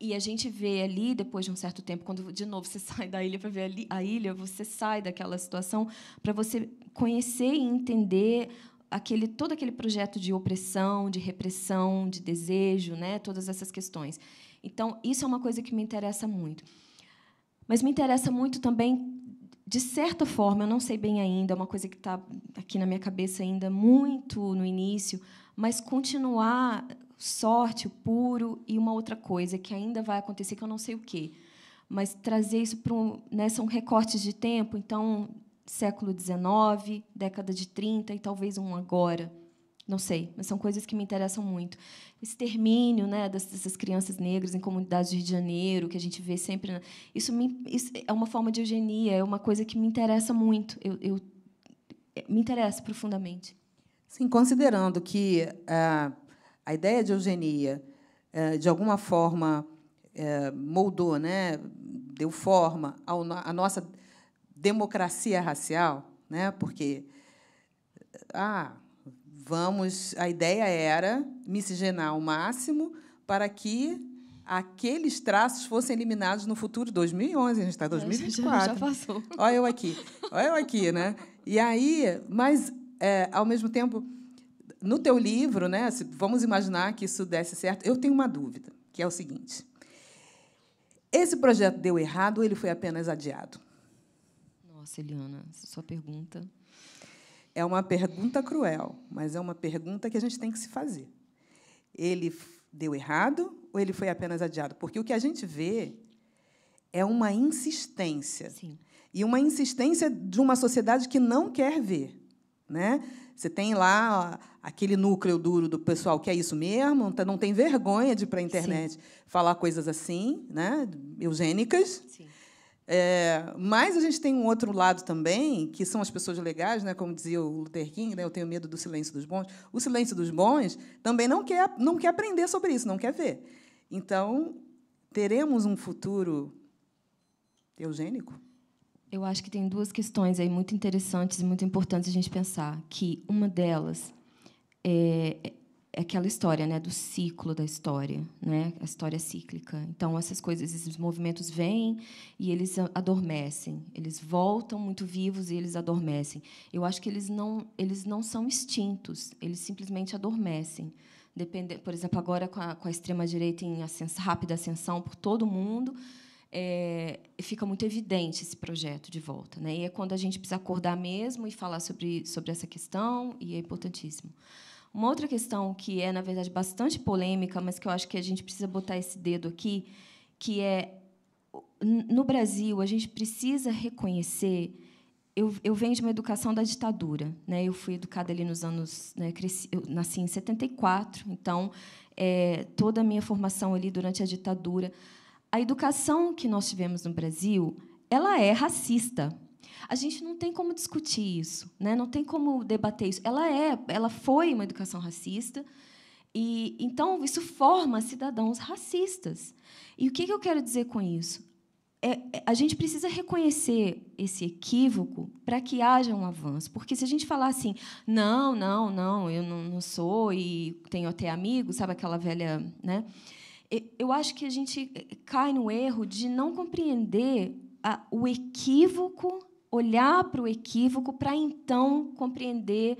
E a gente vê ali, depois de um certo tempo, quando, de novo, você sai da ilha para ver a ilha, você sai daquela situação para você conhecer e entender todo aquele projeto de opressão, de repressão, de desejo, né, todas essas questões. Então, isso é uma coisa que me interessa muito. Mas me interessa muito também, de certa forma, eu não sei bem ainda, é uma coisa que está aqui na minha cabeça ainda muito no início, mas continuar Sorte, o Puro e uma outra coisa que ainda vai acontecer, que eu não sei o quê, mas trazer isso para são recortes de tempo, então, século XIX, década de 30 e talvez um agora. Não sei, mas são coisas que me interessam muito. Extermínio, né, dessas crianças negras em comunidades do Rio de Janeiro, que a gente vê sempre. Isso é uma forma de eugenia, é uma coisa que me interessa muito. Me interessa profundamente. Sim, considerando que a ideia de eugenia, de alguma forma, moldou, né, deu forma à nossa democracia racial, né, porque a ideia era miscigenar ao máximo para que aqueles traços fossem eliminados no futuro. 2011, a gente está em 2024. Já passou. Olha eu aqui, né? E aí, mas, ao mesmo tempo, no teu livro, né, vamos imaginar que isso desse certo, eu tenho uma dúvida, que é o seguinte: esse projeto deu errado ou ele foi apenas adiado? Nossa, Eliana, essa sua pergunta... É uma pergunta cruel, mas é uma pergunta que a gente tem que se fazer. Ele deu errado ou ele foi apenas adiado? Porque o que a gente vê é uma insistência. Sim. E uma insistência de uma sociedade que não quer ver, né? Você tem lá aquele núcleo duro do pessoal que é isso mesmo, não tem vergonha de ir para a internet falar coisas assim, né, eugênicas. Sim. Mas a gente tem um outro lado também, que são as pessoas legais, né, como dizia o Luther King, né, eu tenho medo do silêncio dos bons. O silêncio dos bons também não quer aprender sobre isso, não quer ver. Então, teremos um futuro eugênico? Eu acho que tem duas questões aí muito interessantes e muito importantes a gente pensar, que uma delas é aquela história, né, do ciclo da história, né, a história cíclica. Então, essas coisas, esses movimentos vêm e eles adormecem, eles voltam muito vivos e eles adormecem. Eu acho que eles não são extintos, eles simplesmente adormecem. Por exemplo, agora com a extrema-direita em rápida ascensão por todo o mundo, fica muito evidente esse projeto de volta, né? E é quando a gente precisa acordar mesmo e falar sobre essa questão, e é importantíssimo. Uma outra questão que é, na verdade, bastante polêmica, mas que eu acho que a gente precisa botar esse dedo aqui, que é, no Brasil, a gente precisa reconhecer... Eu venho de uma educação da ditadura, né? Eu fui educada ali nos anos... Né, eu nasci em 74, então, toda a minha formação ali durante a ditadura. A educação que nós tivemos no Brasil, ela é racista. A gente não tem como discutir isso, né? Não tem como debater isso. Ela foi uma educação racista, e então isso forma cidadãos racistas. E o que eu quero dizer com isso? A gente precisa reconhecer esse equívoco para que haja um avanço. Porque, se a gente falar assim, não, eu não sou e tenho até amigos, sabe aquela velha... Né? Eu acho que a gente cai no erro de não compreender o equívoco, olhar para o equívoco para, então, compreender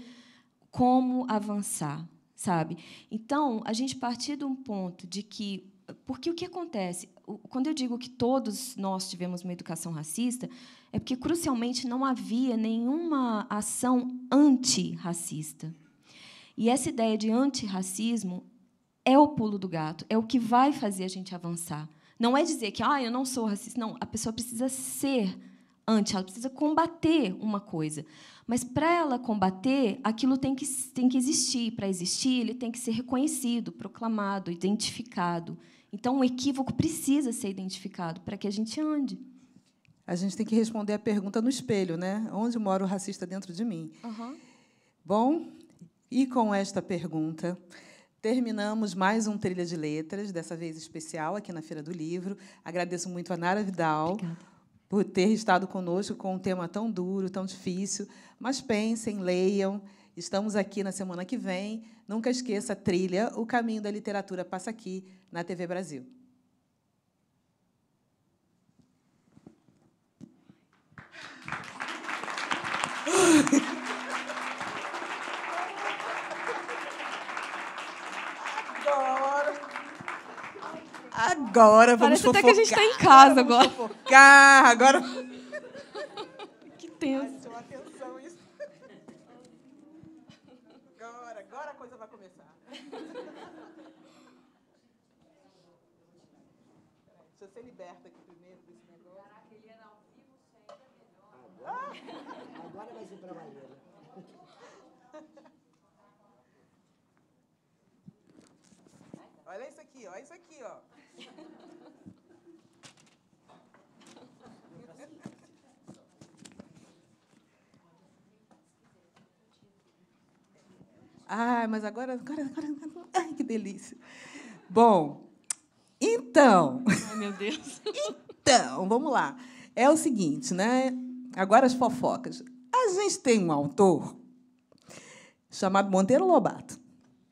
como avançar, sabe? Então, a gente partir de um ponto de que... Porque o que acontece? Quando eu digo que todos nós tivemos uma educação racista, é porque, crucialmente, não havia nenhuma ação antirracista. E essa ideia de antirracismo é o pulo do gato, é o que vai fazer a gente avançar. Não é dizer que eu não sou racista. Não, a pessoa precisa ser anti, ela precisa combater uma coisa. Mas, para ela combater, aquilo tem que existir. Para existir, ele tem que ser reconhecido, proclamado, identificado. Então, o equívoco precisa ser identificado para que a gente ande. A gente tem que responder a pergunta no espelho, né? Onde mora o racista dentro de mim? Uhum. Bom, e com esta pergunta, terminamos mais um Trilha de Letras, dessa vez especial, aqui na Feira do Livro. Agradeço muito a Nara Vidal por ter estado conosco com um tema tão duro, tão difícil. Mas pensem, leiam. Estamos aqui na semana que vem. Nunca esqueça, Trilha, o caminho da literatura passa aqui, na TV Brasil. Agora vamos fofocar. Parece até que a gente está em casa agora. Fofocar, agora... Que tenso. Ai, chama atenção isso. Agora a coisa vai começar. Deixa eu ser liberta aqui primeiro desse negócio. Caraca, ele era ao vivo sempre melhor. Agora vai ser trabalheira. Olha isso aqui, ó. Isso aqui, ó. Mas agora... Ai, que delícia. Bom, então... Ai, meu Deus. Então, vamos lá. É o seguinte, né? Agora as fofocas. A gente tem um autor chamado Monteiro Lobato.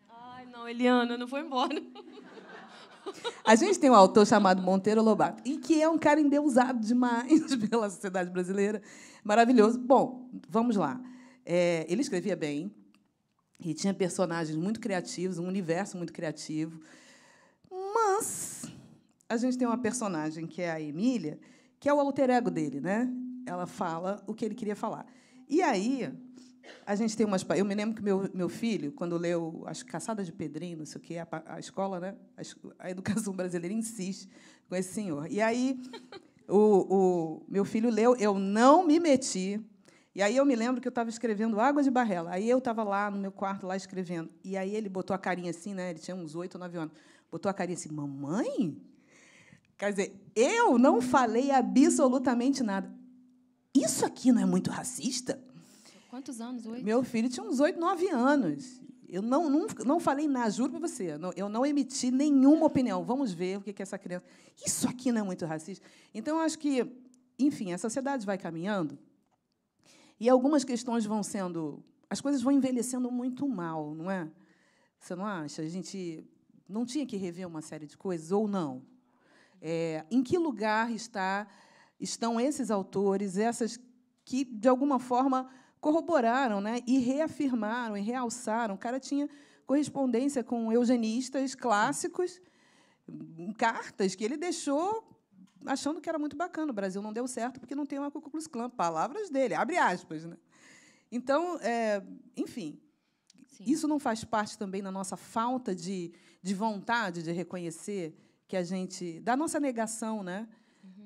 Ai, não, Eliana, eu não vou embora. A gente tem um autor chamado Monteiro Lobato, e que é um cara endeusado demais pela sociedade brasileira. Maravilhoso. Bom, vamos lá. Ele escrevia bem, e tinha personagens muito criativos, um universo muito criativo. Mas a gente tem uma personagem, que é a Emília, que é o alter ego dele, né? Ela fala o que ele queria falar. E aí, a gente tem umas... Eu me lembro que meu filho, quando leu as Caçadas de Pedrinho, não sei o quê, a escola, né? A educação brasileira insiste com esse senhor. E aí, o meu filho leu, eu não me meti. E aí eu me lembro que eu estava escrevendo Água de Barrela. Aí eu estava lá no meu quarto, lá escrevendo. E aí ele botou a carinha assim, né? Ele tinha uns 8 ou 9 anos. Botou a carinha assim, mamãe? Quer dizer, eu não falei absolutamente nada. Isso aqui não é muito racista? Quantos anos? 8? Meu filho tinha uns 8, 9 anos. Eu não falei nada, juro para você. Eu não emiti nenhuma opinião. Vamos ver o que é essa criança... Isso aqui não é muito racista? Então, eu acho que, enfim, a sociedade vai caminhando e algumas questões vão sendo... As coisas vão envelhecendo muito mal, não é? Você não acha? A gente não tinha que rever uma série de coisas, ou não? Em que lugar estão esses autores, essas que, de alguma forma, corroboraram, né, e reafirmaram, e realçaram? O cara tinha correspondência com eugenistas clássicos, cartas que ele deixou achando que era muito bacana. O Brasil não deu certo porque não tem uma Ku Klux Klan. Palavras dele, abre aspas. Né? Então, enfim, sim, isso não faz parte também da nossa falta de vontade de reconhecer que a gente... da nossa negação, né?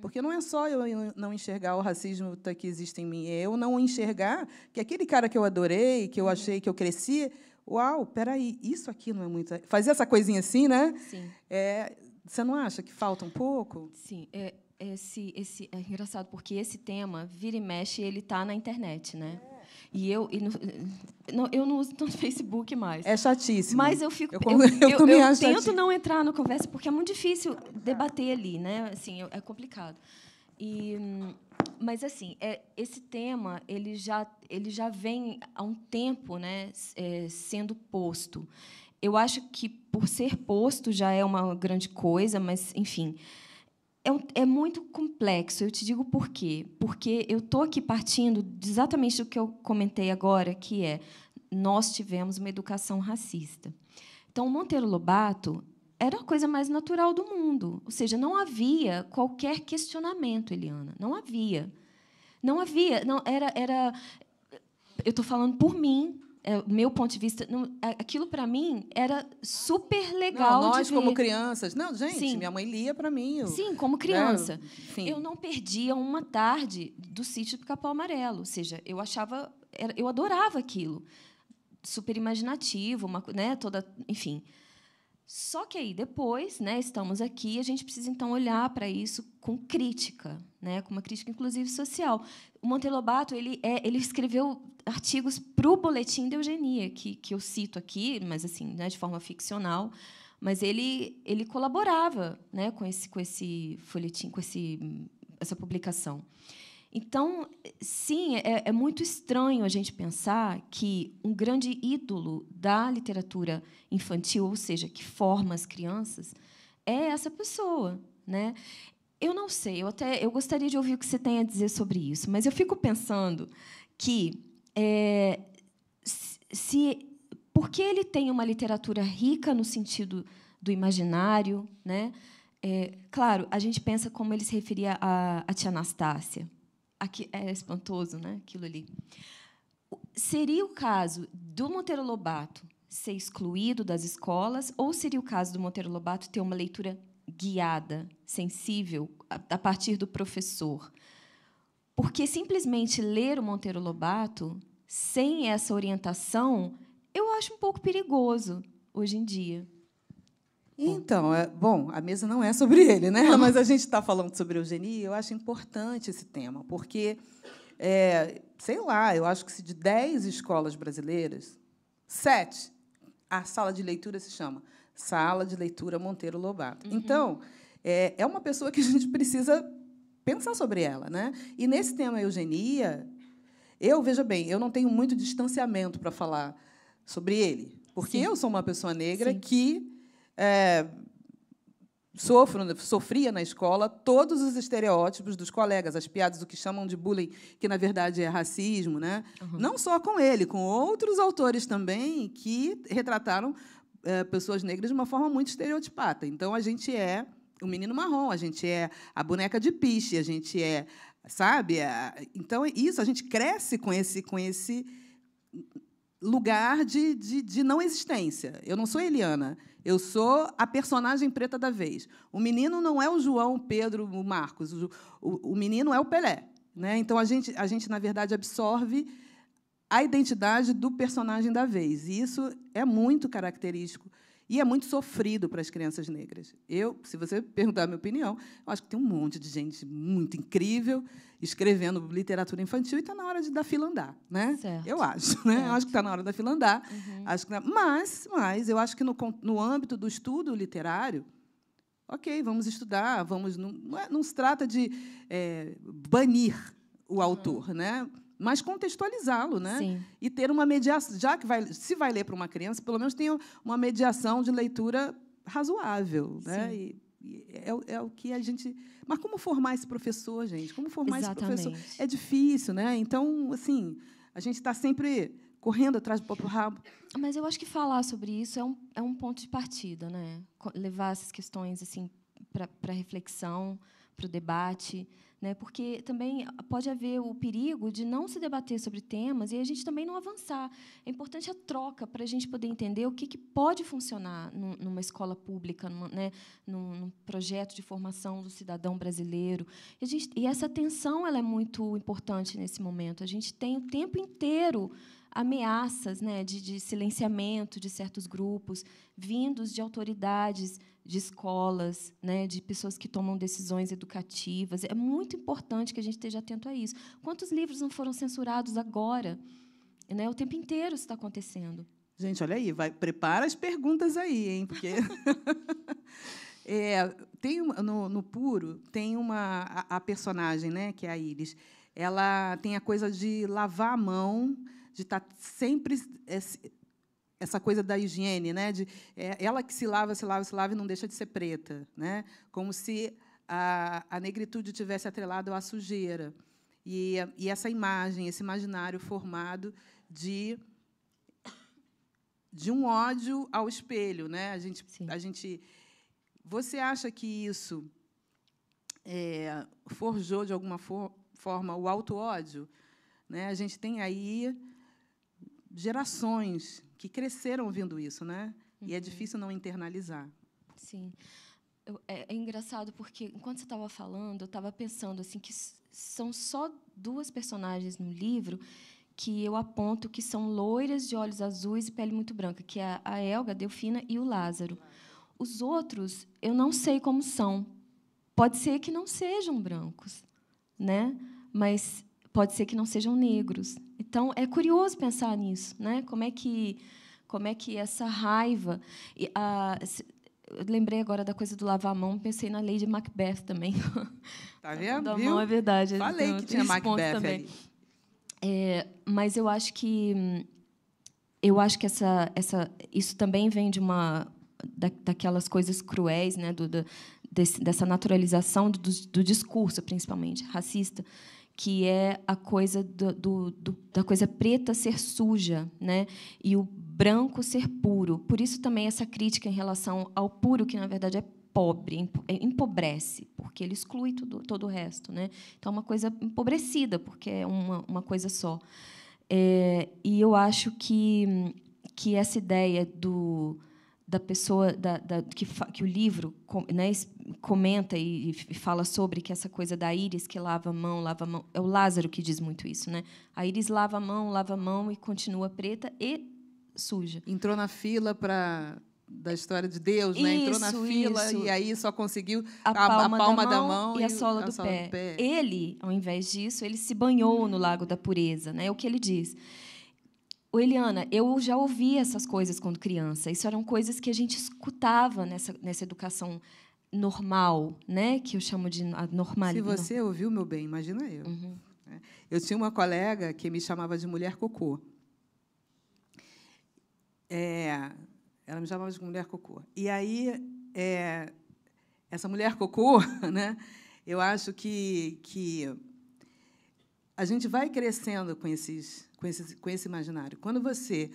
Porque não é só eu não enxergar o racismo que existe em mim, é eu não enxergar que aquele cara que eu adorei, que eu achei que eu cresci, uau, peraí, isso aqui não é muito... Fazer essa coisinha assim, né? Sim. Você não acha que falta um pouco? Sim. É engraçado, porque esse tema, vira e mexe, ele está na internet, né? E eu não uso tanto Facebook mais. É chatíssimo. Mas eu fico... Eu tento não entrar na conversa, porque é muito difícil debater ali, né? Assim, é complicado. Mas, assim, esse tema ele já vem há um tempo, né, sendo posto. Eu acho que, por ser posto, já é uma grande coisa, mas, enfim... É muito complexo. Eu te digo por quê. Porque eu estou aqui partindo exatamente do que eu comentei agora, que nós tivemos uma educação racista. Então, Monteiro Lobato era a coisa mais natural do mundo. Ou seja, não havia qualquer questionamento, Eliana. Não havia. Não havia. Não, eu estou falando por mim. Meu ponto de vista, aquilo, para mim, era super legal. Não, nós, de ver. como crianças... Não, gente, sim, minha mãe lia para mim. Sim, como criança. Eu não perdia uma tarde do Sítio do Pica-Pau Amarelo. Ou seja, eu adorava aquilo. Super imaginativo, né, enfim. Só que aí, depois, né, estamos aqui, a gente precisa, então, olhar para isso com crítica, né, com uma crítica, inclusive, social. O Monteiro Lobato ele escreveu artigos para o Boletim de Eugenia, que eu cito aqui, mas assim, né, de forma ficcional, mas ele colaborava, né, com esse folhetim, com essa publicação. Então, sim, é muito estranho a gente pensar que um grande ídolo da literatura infantil, ou seja, que forma as crianças, é essa pessoa, né? Eu não sei, eu gostaria de ouvir o que você tem a dizer sobre isso, mas eu fico pensando que porque ele tem uma literatura rica no sentido do imaginário, né? Claro, a gente pensa como ele se referia a tia Anastácia. Aqui é espantoso, né? Aquilo ali. Seria o caso do Monteiro Lobato ser excluído das escolas, ou seria o caso do Monteiro Lobato ter uma leitura guiada, sensível, a partir do professor? Porque simplesmente ler o Monteiro Lobato sem essa orientação, eu acho um pouco perigoso hoje em dia. Então, bom, a mesa não é sobre ele, né? Mas a gente está falando sobre eugenia, e eu acho importante esse tema, porque, sei lá, eu acho que se de 10 escolas brasileiras, 7, a sala de leitura se chama Sala de Leitura Monteiro Lobato. Uhum. Então, é uma pessoa que a gente precisa pensar sobre ela, né? E, nesse tema eugenia, veja bem, eu não tenho muito distanciamento para falar sobre ele, porque sim, eu sou uma pessoa negra, sim, que sofria na escola todos os estereótipos dos colegas, as piadas do que chamam de bullying, que, na verdade, é racismo, né? Uhum. Não só com ele, com outros autores também que retrataram pessoas negras de uma forma muito estereotipada. Então, a gente é o menino marrom, a gente é a boneca de piche, a gente sabe? Então, isso, a gente cresce com esse lugar de não existência. Eu não sou Eliana, eu sou a personagem preta da vez. O menino não é o João, o Pedro, o Marcos. O menino é o Pelé, né? Então, a gente, na verdade, absorve a identidade do personagem da vez. E isso é muito característico e é muito sofrido para as crianças negras. Se você perguntar a minha opinião, eu acho que tem um monte de gente muito incrível escrevendo literatura infantil e está na hora de da fila andar, né? Certo. Eu acho, né? Eu acho que está na hora da fila andar. Uhum. Mas eu acho que no âmbito do estudo literário, ok, vamos estudar, não se trata de banir o autor, né? mas contextualizá-lo, né? Sim. E ter uma mediação, já que se vai ler para uma criança, pelo menos tenha uma mediação de leitura razoável, né? E é o que a gente. Mas como formar esse professor, gente? Como formar esse professor? É difícil, né? Então, assim, a gente está sempre correndo atrás do próprio rabo. Mas eu acho que falar sobre isso é um ponto de partida, né? Levar essas questões assim para reflexão, para o debate, né? Porque também pode haver o perigo de não se debater sobre temas e a gente também não avançar. É importante a troca para a gente poder entender o que pode funcionar numa escola pública, num projeto de formação do cidadão brasileiro. E essa atenção ela é muito importante nesse momento. A gente tem o tempo inteiro ameaças, né, de silenciamento de certos grupos, vindos de autoridades, de escolas, né, de pessoas que tomam decisões educativas. É muito importante que a gente esteja atento a isso. Quantos livros não foram censurados agora? Né, o tempo inteiro isso está acontecendo. Gente, olha aí, prepara as perguntas aí, hein? Porque tem no Puro tem a personagem, né, que é a Iris. Ela tem a coisa de lavar a mão, de estar sempre essa coisa da higiene, né? Ela que se lava e não deixa de ser preta, né? Como se a negritude tivesse atrelado à sujeira. E essa imagem, esse imaginário formado de um ódio ao espelho, né? A gente, você acha que isso forjou de alguma forma o auto-ódio, né? A gente tem aí gerações que cresceram ouvindo isso, né? E é difícil não internalizar. Sim. É engraçado porque, enquanto você estava falando, eu estava pensando assim que são só duas personagens no livro que eu aponto que são loiras de olhos azuis e pele muito branca, que é a Helga, a Delfina e o Lázaro. Os outros, eu não sei como são. Pode ser que não sejam brancos, né? Mas pode ser que não sejam negros. Então, é curioso pensar nisso, né? Como é que essa raiva... Eu lembrei agora da coisa do lavar a mão, pensei na Lady Macbeth também. Tá vendo? Da mão, é verdade. Falei que tinha Macbeth ali. Mas eu acho que isso também vem de daquelas coisas cruéis, né? Dessa naturalização do discurso, principalmente racista, que é a coisa da coisa preta ser suja, né? E o branco ser puro. Por isso também essa crítica em relação ao puro, que na verdade é pobre, empobrece, porque ele exclui todo o resto, né? Então é uma coisa empobrecida, porque é uma coisa só. E eu acho que essa ideia da pessoa que o livro, né, comenta e fala sobre, que essa coisa da Iris que lava a mão, é o Lázaro que diz muito isso, né? A Iris lava a mão e continua preta e suja. Entrou na fila da história de Deus, né? Entrou na fila e aí só conseguiu a palma da mão e a sola do pé. Ele, ao invés disso, ele se banhou no Lago da Pureza, né? É o que ele diz. Eliana, eu já ouvi essas coisas quando criança. Isso eram coisas que a gente escutava nessa educação normal, né? Que eu chamo de normal. Se você ouviu, meu bem, imagina eu. Uhum. Eu tinha uma colega que me chamava de mulher cocô. Ela me chamava de mulher cocô. E aí, essa mulher cocô, né? Eu acho que a gente vai crescendo com esse imaginário. Quando você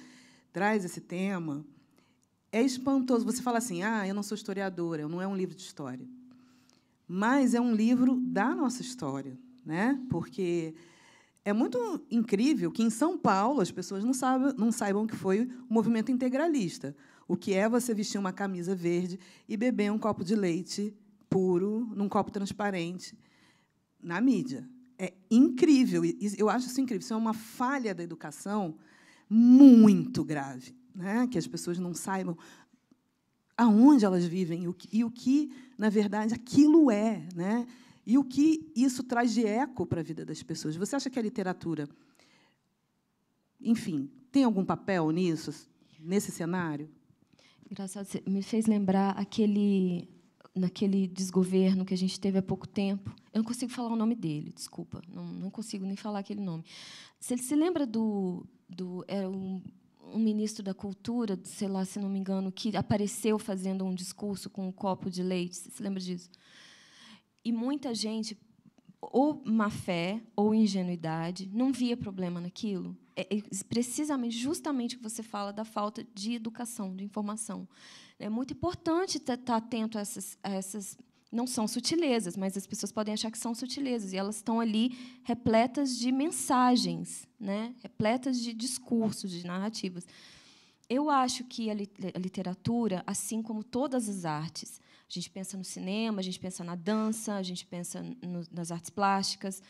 traz esse tema, é espantoso. Você fala assim, eu não sou historiadora, não é um livro de história. Mas é um livro da nossa história, né? Porque é muito incrível que, em São Paulo, as pessoas não saibam o que foi o movimento integralista. O que é você vestir uma camisa verde e beber um copo de leite puro, num copo transparente, na mídia. É incrível. Eu acho isso incrível. Isso é uma falha da educação muito grave, né? Que as pessoas não saibam aonde elas vivem e o que, na verdade, aquilo é, né? E o que isso traz de eco para a vida das pessoas. Você acha que a literatura, enfim, tem algum papel nisso, nesse cenário? Engraçado, você me fez lembrar aquele... naquele desgoverno que a gente teve há pouco tempo. Eu não consigo falar o nome dele, desculpa, não consigo nem falar aquele nome. Você se lembra era um ministro da Cultura, sei lá, se não me engano, que apareceu fazendo um discurso com um copo de leite? Você se lembra disso? E muita gente, ou má fé ou ingenuidade, não via problema naquilo. Precisamente, justamente o que você fala da falta de educação, de informação. É muito importante estar atento a essas. Não são sutilezas, mas as pessoas podem achar que são sutilezas, e elas estão ali repletas de mensagens, né? Repletas de discursos, de narrativas. Eu acho que a literatura, assim como todas as artes, a gente pensa no cinema, a gente pensa na dança, a gente pensa nas artes plásticas.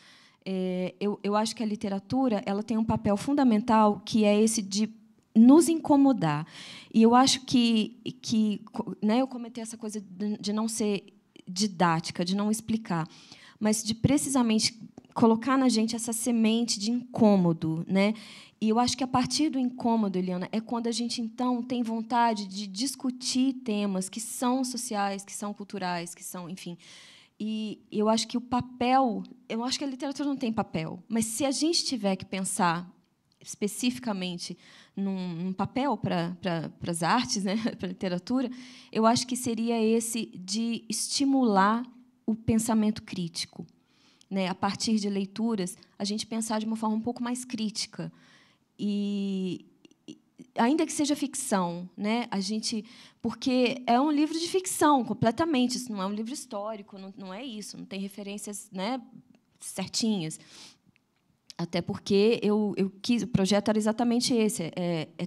Eu acho que a literatura ela tem um papel fundamental, que é esse de nos incomodar. E eu acho que né, eu comentei essa coisa de não ser didática, de não explicar, mas de precisamente colocar na gente essa semente de incômodo, né? E eu acho que a partir do incômodo, Eliana, é quando a gente então tem vontade de discutir temas que são sociais, que são culturais, que são, enfim. E eu acho que o papel, eu acho que a literatura não tem papel, mas se a gente tiver que pensar especificamente num papel para as artes, né, para a literatura, eu acho que seria esse de estimular o pensamento crítico, né, a partir de leituras, a gente pensar de uma forma um pouco mais crítica. E ainda que seja ficção, né, porque é um livro de ficção completamente, isso não é um livro histórico, não é isso, não tem referências, né, certinhas. Até porque o projeto era exatamente esse,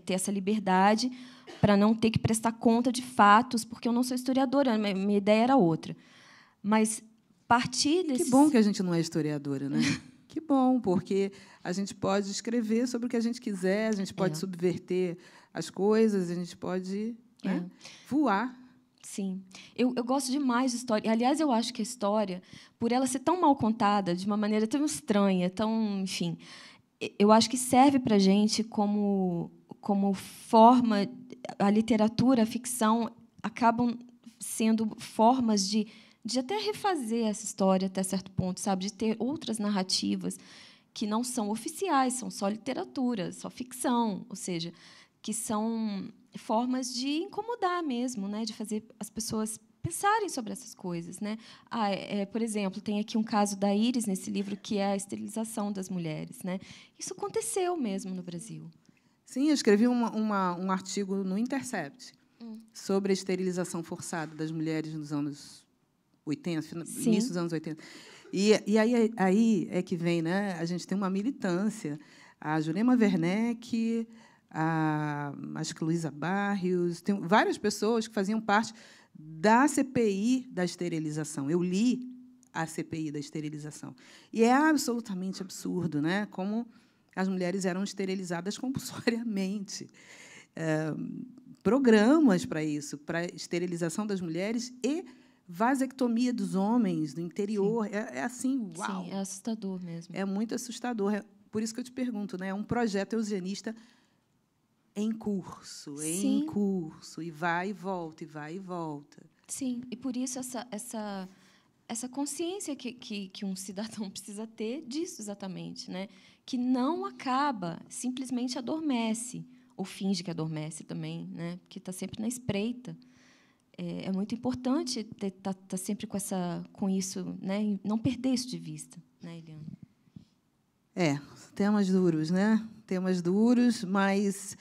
ter essa liberdade para não ter que prestar conta de fatos, porque eu não sou historiadora, minha ideia era outra. Mas partir desse... Que bom que a gente não é historiadora, né? Que bom, porque a gente pode escrever sobre o que a gente quiser, a gente pode subverter as coisas, a gente pode voar. Sim. Eu gosto demais de história. Aliás, eu acho que a história, por ela ser tão mal contada, de uma maneira tão estranha, tão, enfim, eu acho que serve para a gente como forma. A literatura, a ficção, acabam sendo formas de até refazer essa história até certo ponto, sabe? De ter outras narrativas que não são oficiais, são só literatura, só ficção, ou seja, que são formas de incomodar mesmo, né, de fazer as pessoas pensarem sobre essas coisas, né? Por exemplo, tem aqui um caso da Iris nesse livro, que é a esterilização das mulheres, né? Isso aconteceu mesmo no Brasil. Sim, eu escrevi um artigo no Intercept sobre a esterilização forçada das mulheres nos anos 80, início dos anos 80. E aí é que vem, né? A gente tem uma militância. A Jurema Werneck, acho que Luísa Barrios, tem várias pessoas que faziam parte da CPI da esterilização. Eu li a CPI da esterilização. E é absolutamente absurdo, né? Como as mulheres eram esterilizadas compulsoriamente. Programas para isso, para esterilização das mulheres e vasectomia dos homens no interior. É assim, uau! Sim, é assustador mesmo. É muito assustador. Por isso que eu te pergunto, né? É um projeto eugenista em curso, e vai e volta, e vai e volta. Sim, e por isso essa consciência que um cidadão precisa ter disso exatamente, né? Que não acaba, simplesmente adormece, ou finge que adormece também, né? Porque está sempre na espreita. É muito importante estar sempre com isso, né? E não perder isso de vista, né, Eliana? Temas duros, né? Temas duros, mas...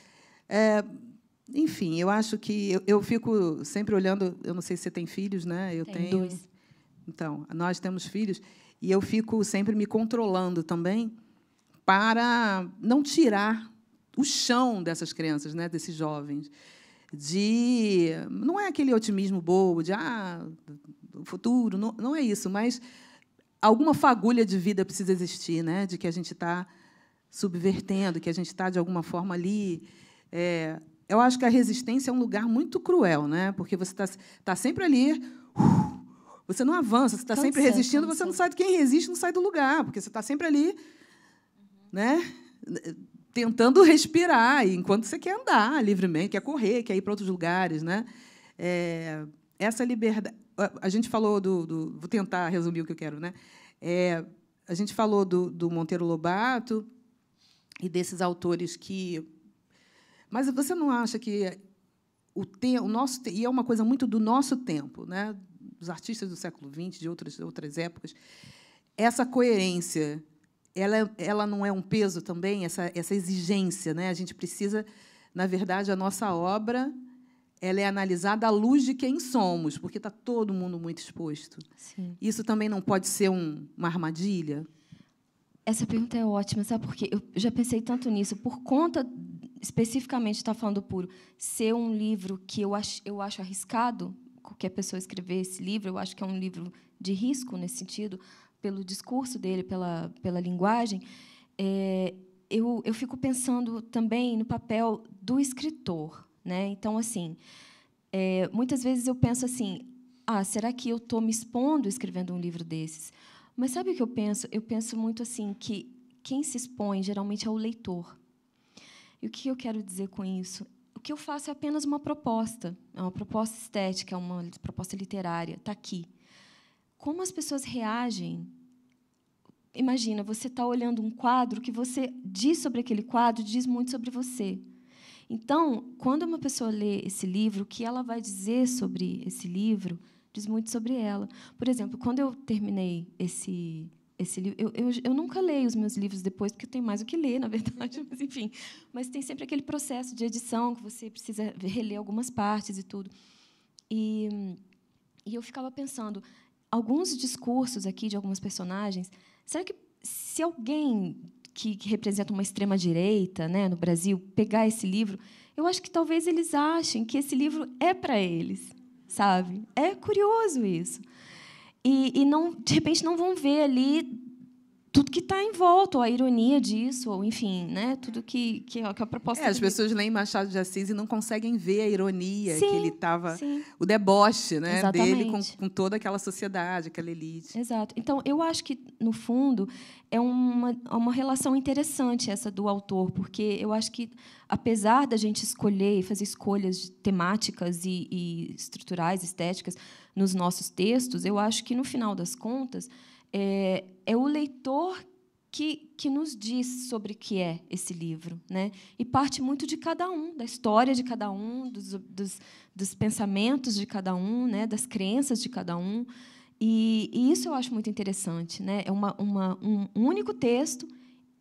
enfim, eu acho que eu fico sempre olhando. Eu não sei se você tem filhos, né? Eu tenho 2. Então, nós temos filhos e eu fico sempre me controlando também para não tirar o chão dessas crianças, né? Desses jovens. Não é aquele otimismo bobo de o futuro, não é isso, mas alguma fagulha de vida precisa existir, né? De que a gente está subvertendo, que a gente está de alguma forma ali. Eu acho que a resistência é um lugar muito cruel, né? Porque você está sempre ali, você não avança, você está sempre resistindo, você não sai. Quem resiste não sai do lugar, porque você está sempre ali, né? Tentando respirar, enquanto você quer andar livremente, quer correr, quer ir para outros lugares, né? Essa liberdade. a gente falou vou tentar resumir o que eu quero, né? A gente falou do Monteiro Lobato e desses autores que... Mas você não acha que o nosso... E é uma coisa muito do nosso tempo, né? Dos artistas do século XX, de outras épocas. Essa coerência, ela não é um peso também, essa exigência, né? A gente precisa, na verdade, a nossa obra ela é analisada à luz de quem somos, porque está todo mundo muito exposto. Sim. Isso também não pode ser uma armadilha? Essa pergunta é ótima, sabe por quê? Eu já pensei tanto nisso, por conta, especificamente, de estar falando do Puro, ser um livro que eu acho arriscado, qualquer pessoa escrever esse livro, eu acho que é um livro de risco, nesse sentido, pelo discurso dele, pela linguagem. Eu fico pensando também no papel do escritor, né? Então, assim, muitas vezes eu penso assim: será que eu estou me expondo escrevendo um livro desses? Mas sabe o que eu penso? Eu penso muito assim que quem se expõe geralmente é o leitor. E o que eu quero dizer com isso? O que eu faço é apenas uma proposta, é uma proposta estética, é uma proposta literária, está aqui. Como as pessoas reagem? Imagina, você está olhando um quadro, que você diz sobre aquele quadro, diz muito sobre você. Então, quando uma pessoa lê esse livro, o que ela vai dizer sobre esse livro diz muito sobre ela. Por exemplo, quando eu terminei esse livro, eu nunca leio os meus livros depois, porque eu tenho mais o que ler, na verdade, mas, enfim. Mas tem sempre aquele processo de edição, que você precisa reler algumas partes e tudo. E eu ficava pensando, alguns discursos aqui de algumas personagens, será que, se alguém que representa uma extrema-direita, né, no Brasil, pegar esse livro, eu acho que talvez eles achem que esse livro é para eles, sabe? É curioso isso. E não, de repente, não vão ver ali tudo que está em volta, ou a ironia disso, ou, enfim, né, tudo que a proposta... As pessoas leem Machado de Assis e não conseguem ver a ironia sim, que ele estava... Sim. O deboche, né, dele Exatamente. com toda aquela sociedade, aquela elite. Exato. Então, eu acho que, no fundo, é uma relação interessante essa do autor, porque eu acho que, apesar da gente escolher e fazer escolhas temáticas e estruturais, estéticas, nos nossos textos, eu acho que, no final das contas, é o leitor que nos diz sobre o que é esse livro, né? E parte muito de cada um, da história de cada um, dos pensamentos de cada um, né? Das crenças de cada um. E isso eu acho muito interessante, né? É um único texto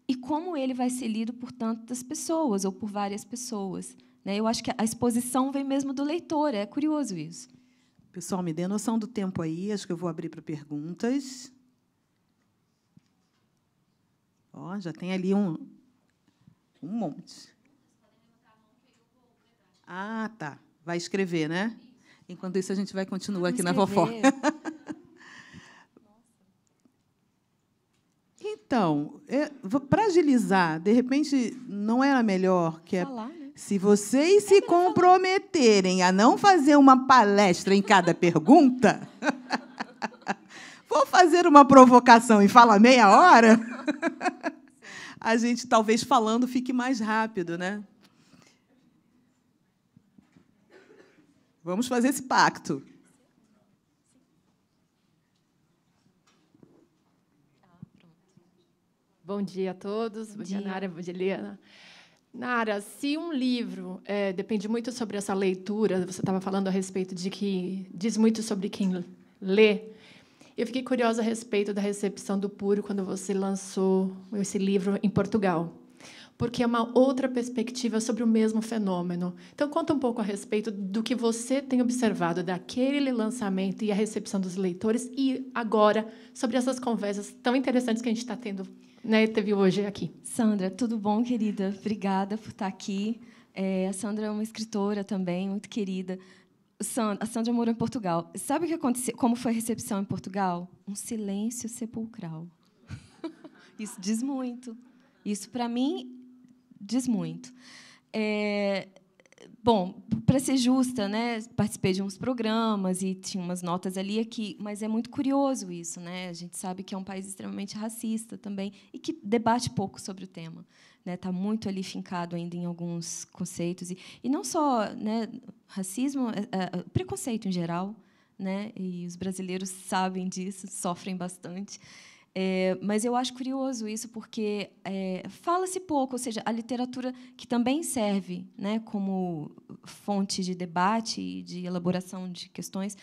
e como ele vai ser lido por tantas pessoas ou por várias pessoas, né? Eu acho que a exposição vem mesmo do leitor. É curioso isso. Pessoal, me dê noção do tempo aí. Acho que eu vou abrir para perguntas. Já tem ali um monte. Tá. Vai escrever, né? Enquanto isso, a gente vai continuar aqui na fofoca. Então, para agilizar, de repente, não era melhor que falar, né? Se vocês se comprometerem a não fazer uma palestra em cada pergunta, vou fazer uma provocação e fala meia hora, a gente, talvez, falando, fique mais rápido, né? Vamos fazer esse pacto. Bom dia a todos. Bom dia, Nara. Bom dia, Eliana. Nara, se um livro depende muito sobre essa leitura, você estava falando a respeito de que diz muito sobre quem lê, eu fiquei curiosa a respeito da recepção do Puro quando você lançou esse livro em Portugal, porque é uma outra perspectiva sobre o mesmo fenômeno. Então, conta um pouco a respeito do que você tem observado daquele lançamento e a recepção dos leitores, e agora, sobre essas conversas tão interessantes que a gente está tendo, né, teve hoje aqui. Sandra, tudo bom, querida? Obrigada por estar aqui. A Sandra é uma escritora também, muito querida. A Sandra morou em Portugal. Sabe o que aconteceu? Como foi a recepção em Portugal? Um silêncio sepulcral. Isso diz muito. Isso, para mim, diz muito. Bom, para ser justa, né, participei de uns programas e tinha umas notas ali e aqui, mas é muito curioso isso, né? A gente sabe que é um país extremamente racista também e que debate pouco sobre o tema, né? Está muito ali fincado ainda em alguns conceitos e não só, né, racismo, preconceito em geral, né? E os brasileiros sabem disso, sofrem bastante. Mas eu acho curioso isso, porque fala-se pouco, ou seja, a literatura, que também serve, né, como fonte de debate e de elaboração de questões,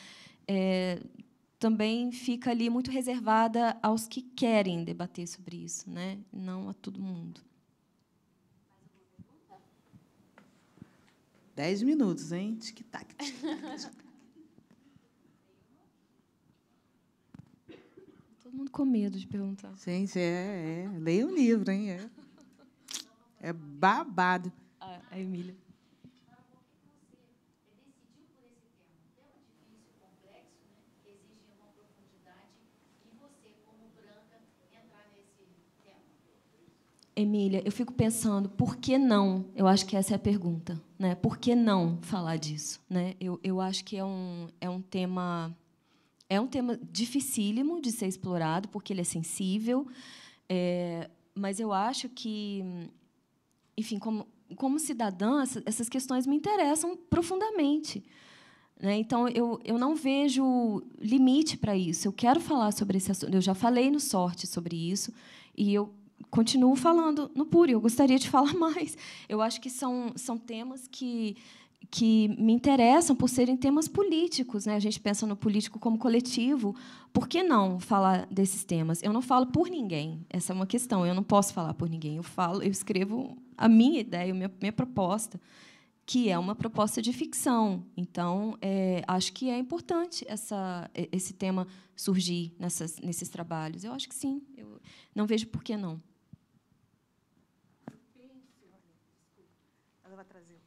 também fica ali muito reservada aos que querem debater sobre isso, né? Não a todo mundo. 10 minutos, hein? Tic-tac. Todo mundo com medo de perguntar. Gente, leia o livro, hein? É babado. A Emília. Emília, eu fico pensando, por que não? Eu acho que essa é a pergunta, né? Por que não falar disso, né? Eu acho que é um tema dificílimo de ser explorado, porque ele é sensível, mas eu acho que, enfim, como cidadã, essas questões me interessam profundamente, né? Então, eu não vejo limite para isso. Eu quero falar sobre esse assunto. Eu já falei no Sorte sobre isso, e eu continuo falando no Puri. Eu gostaria de falar mais. Eu acho que são temas que me interessam por serem temas políticos, né? A gente pensa no político como coletivo. Por que não falar desses temas? Eu não falo por ninguém. Essa é uma questão. Eu não posso falar por ninguém. Eu escrevo a minha ideia, a minha proposta, que é uma proposta de ficção. Então, acho que é importante esse tema surgir nesses trabalhos. Eu acho que sim. Eu não vejo por que não. Ela vai trazer.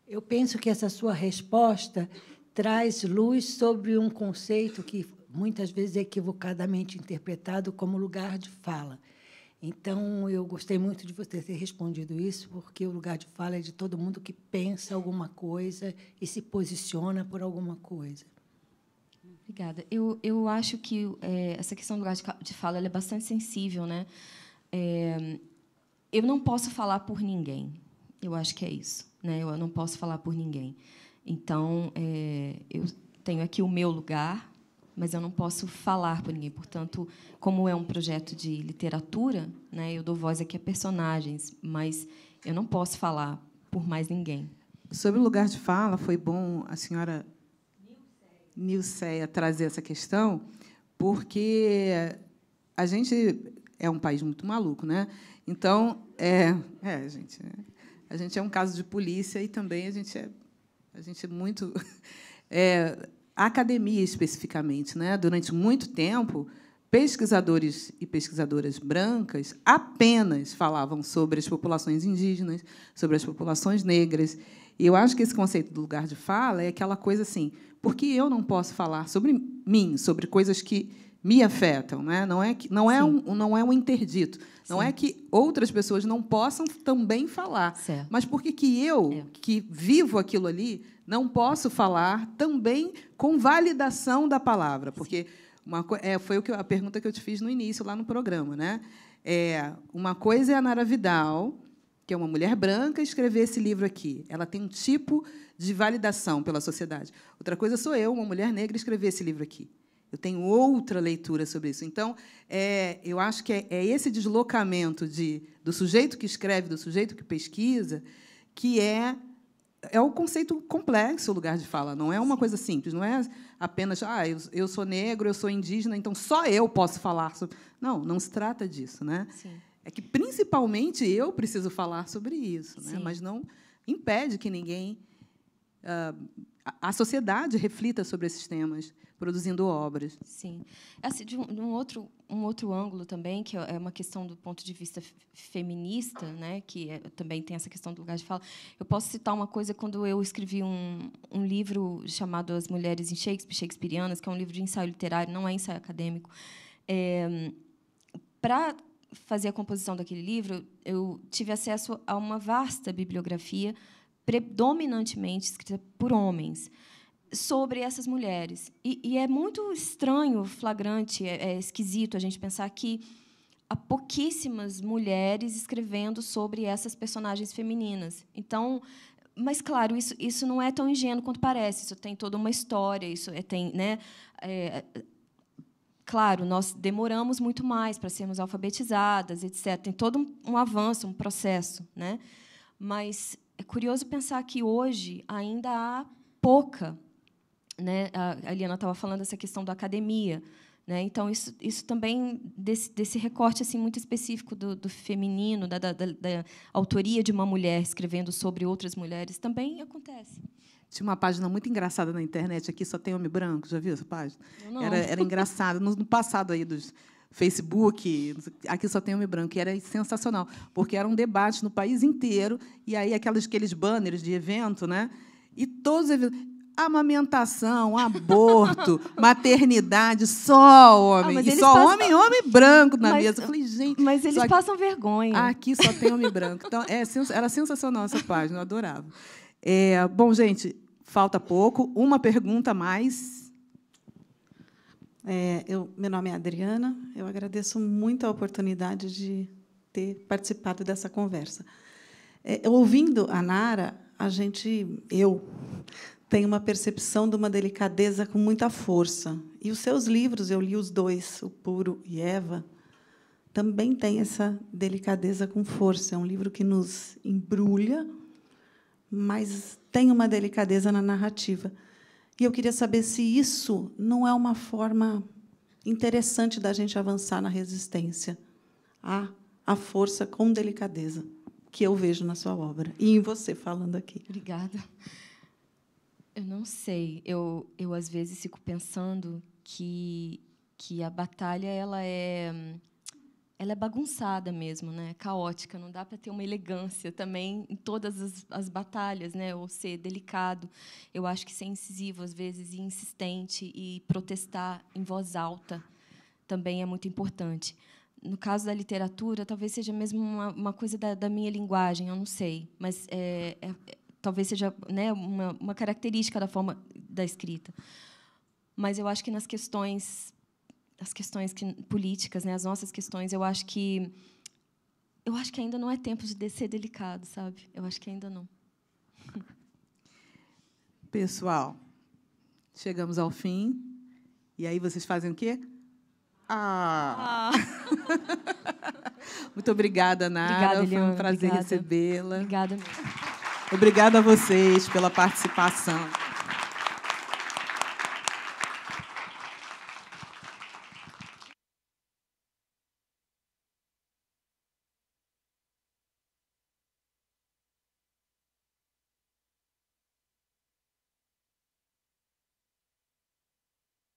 Eu penso que essa sua resposta traz luz sobre um conceito que muitas vezes é equivocadamente interpretado como lugar de fala. Então, eu gostei muito de você ter respondido isso, porque o lugar de fala é de todo mundo que pensa alguma coisa e se posiciona por alguma coisa. Obrigada. Eu acho que essa questão do lugar de fala ela é bastante sensível, né? Eu não posso falar por ninguém. Eu acho que é isso, né? Eu não posso falar por ninguém. Então, eu tenho aqui o meu lugar, mas eu não posso falar por ninguém. Portanto, como é um projeto de literatura, né, eu dou voz aqui a personagens, mas eu não posso falar por mais ninguém. Sobre o lugar de fala, foi bom a senhora Nilceia trazer essa questão, porque a gente é um país muito maluco, né? Então, gente, a gente é um caso de polícia e também a gente é muito a academia especificamente, né? Durante muito tempo, pesquisadores e pesquisadoras brancas apenas falavam sobre as populações indígenas, sobre as populações negras. E eu acho que esse conceito do lugar de fala é aquela coisa assim, por que eu não posso falar sobre mim, sobre coisas que me afetam, né? Não é um interdito, não é que outras pessoas não possam também falar, certo. Mas por que eu, que vivo aquilo ali, não posso falar também com validação da palavra? Porque foi a pergunta que eu te fiz no início, lá no programa, né? Uma coisa é a Nara Vidal, que é uma mulher branca, escrever esse livro aqui. Ela tem um tipo de validação pela sociedade. Outra coisa sou eu, uma mulher negra, escrever esse livro aqui. Eu tenho outra leitura sobre isso. Então, eu acho que é esse deslocamento do sujeito que escreve, do sujeito que pesquisa, que é o conceito complexo, o lugar de fala. Não é uma coisa simples. Não é apenas eu sou negro, eu sou indígena, então só eu posso falar sobre. Não se trata disso, né? Sim. É que, principalmente, eu preciso falar sobre isso, né? Mas não impede que ninguém... a sociedade reflita sobre esses temas, produzindo obras. Sim. Assim, de um outro ângulo também, que é uma questão do ponto de vista feminista, né, que também tem essa questão do lugar de fala. Eu posso citar uma coisa quando eu escrevi um livro chamado As Mulheres em Shakespeareanas, que é um livro de ensaio literário, não é ensaio acadêmico. Para fazer a composição daquele livro, eu tive acesso a uma vasta bibliografia, predominantemente escrita por homens, sobre essas mulheres. E é muito estranho, flagrante, esquisito a gente pensar que há pouquíssimas mulheres escrevendo sobre essas personagens femininas. Então, Mas, claro, isso não é tão ingênuo quanto parece. Isso tem toda uma história. Tem, né? Claro, nós demoramos muito mais para sermos alfabetizadas, etc. Tem todo um avanço, um processo, né? Mas é curioso pensar que hoje ainda há pouca, né? A Eliana estava falando dessa questão da academia, né? Então isso também desse recorte assim muito específico do feminino, da autoria de uma mulher escrevendo sobre outras mulheres também acontece. Tinha uma página muito engraçada na internet, aqui só tem homem branco, já viu essa página? Não. Era engraçado. No passado aí dos Facebook, aqui só tem homem branco, e era sensacional, porque era um debate no país inteiro, e aí aqueles banners de evento, né? E todos os eventos, amamentação, aborto, maternidade, só homem. E só passam... homem branco na mesa. Eu falei, gente... Mas eles passam vergonha. Aqui só tem homem branco. Então, era sensacional essa página, eu adorava. Bom, gente, falta pouco. Uma pergunta a mais. Meu nome é Adriana. Eu agradeço muito a oportunidade de ter participado dessa conversa. Ouvindo a Nara, eu tenho uma percepção de uma delicadeza com muita força. E os seus livros, eu li os dois, O Puro e Eva, também tem essa delicadeza com força. É um livro que nos embrulha, mas tem uma delicadeza na narrativa. E eu queria saber se isso não é uma forma interessante da gente avançar na resistência à força com delicadeza que eu vejo na sua obra e em você falando aqui. Obrigada. Eu não sei. Eu às vezes fico pensando que a batalha ela é bagunçada mesmo, né? Caótica. Não dá para ter uma elegância também em todas as batalhas, né? Ou ser delicado. Eu acho que ser incisivo às vezes e insistente e protestar em voz alta também é muito importante. No caso da literatura, talvez seja mesmo uma coisa da minha linguagem, eu não sei, mas talvez seja, né, uma característica da forma da escrita. Mas eu acho que nas questões políticas, né, as nossas questões, eu acho que ainda não é tempo de ser delicado, sabe? Eu acho que ainda não. Pessoal, chegamos ao fim. E aí vocês fazem o quê? Muito obrigada, Nara. Obrigada, Eliana. Foi um prazer recebê-la. Obrigada mesmo. Obrigada a vocês pela participação.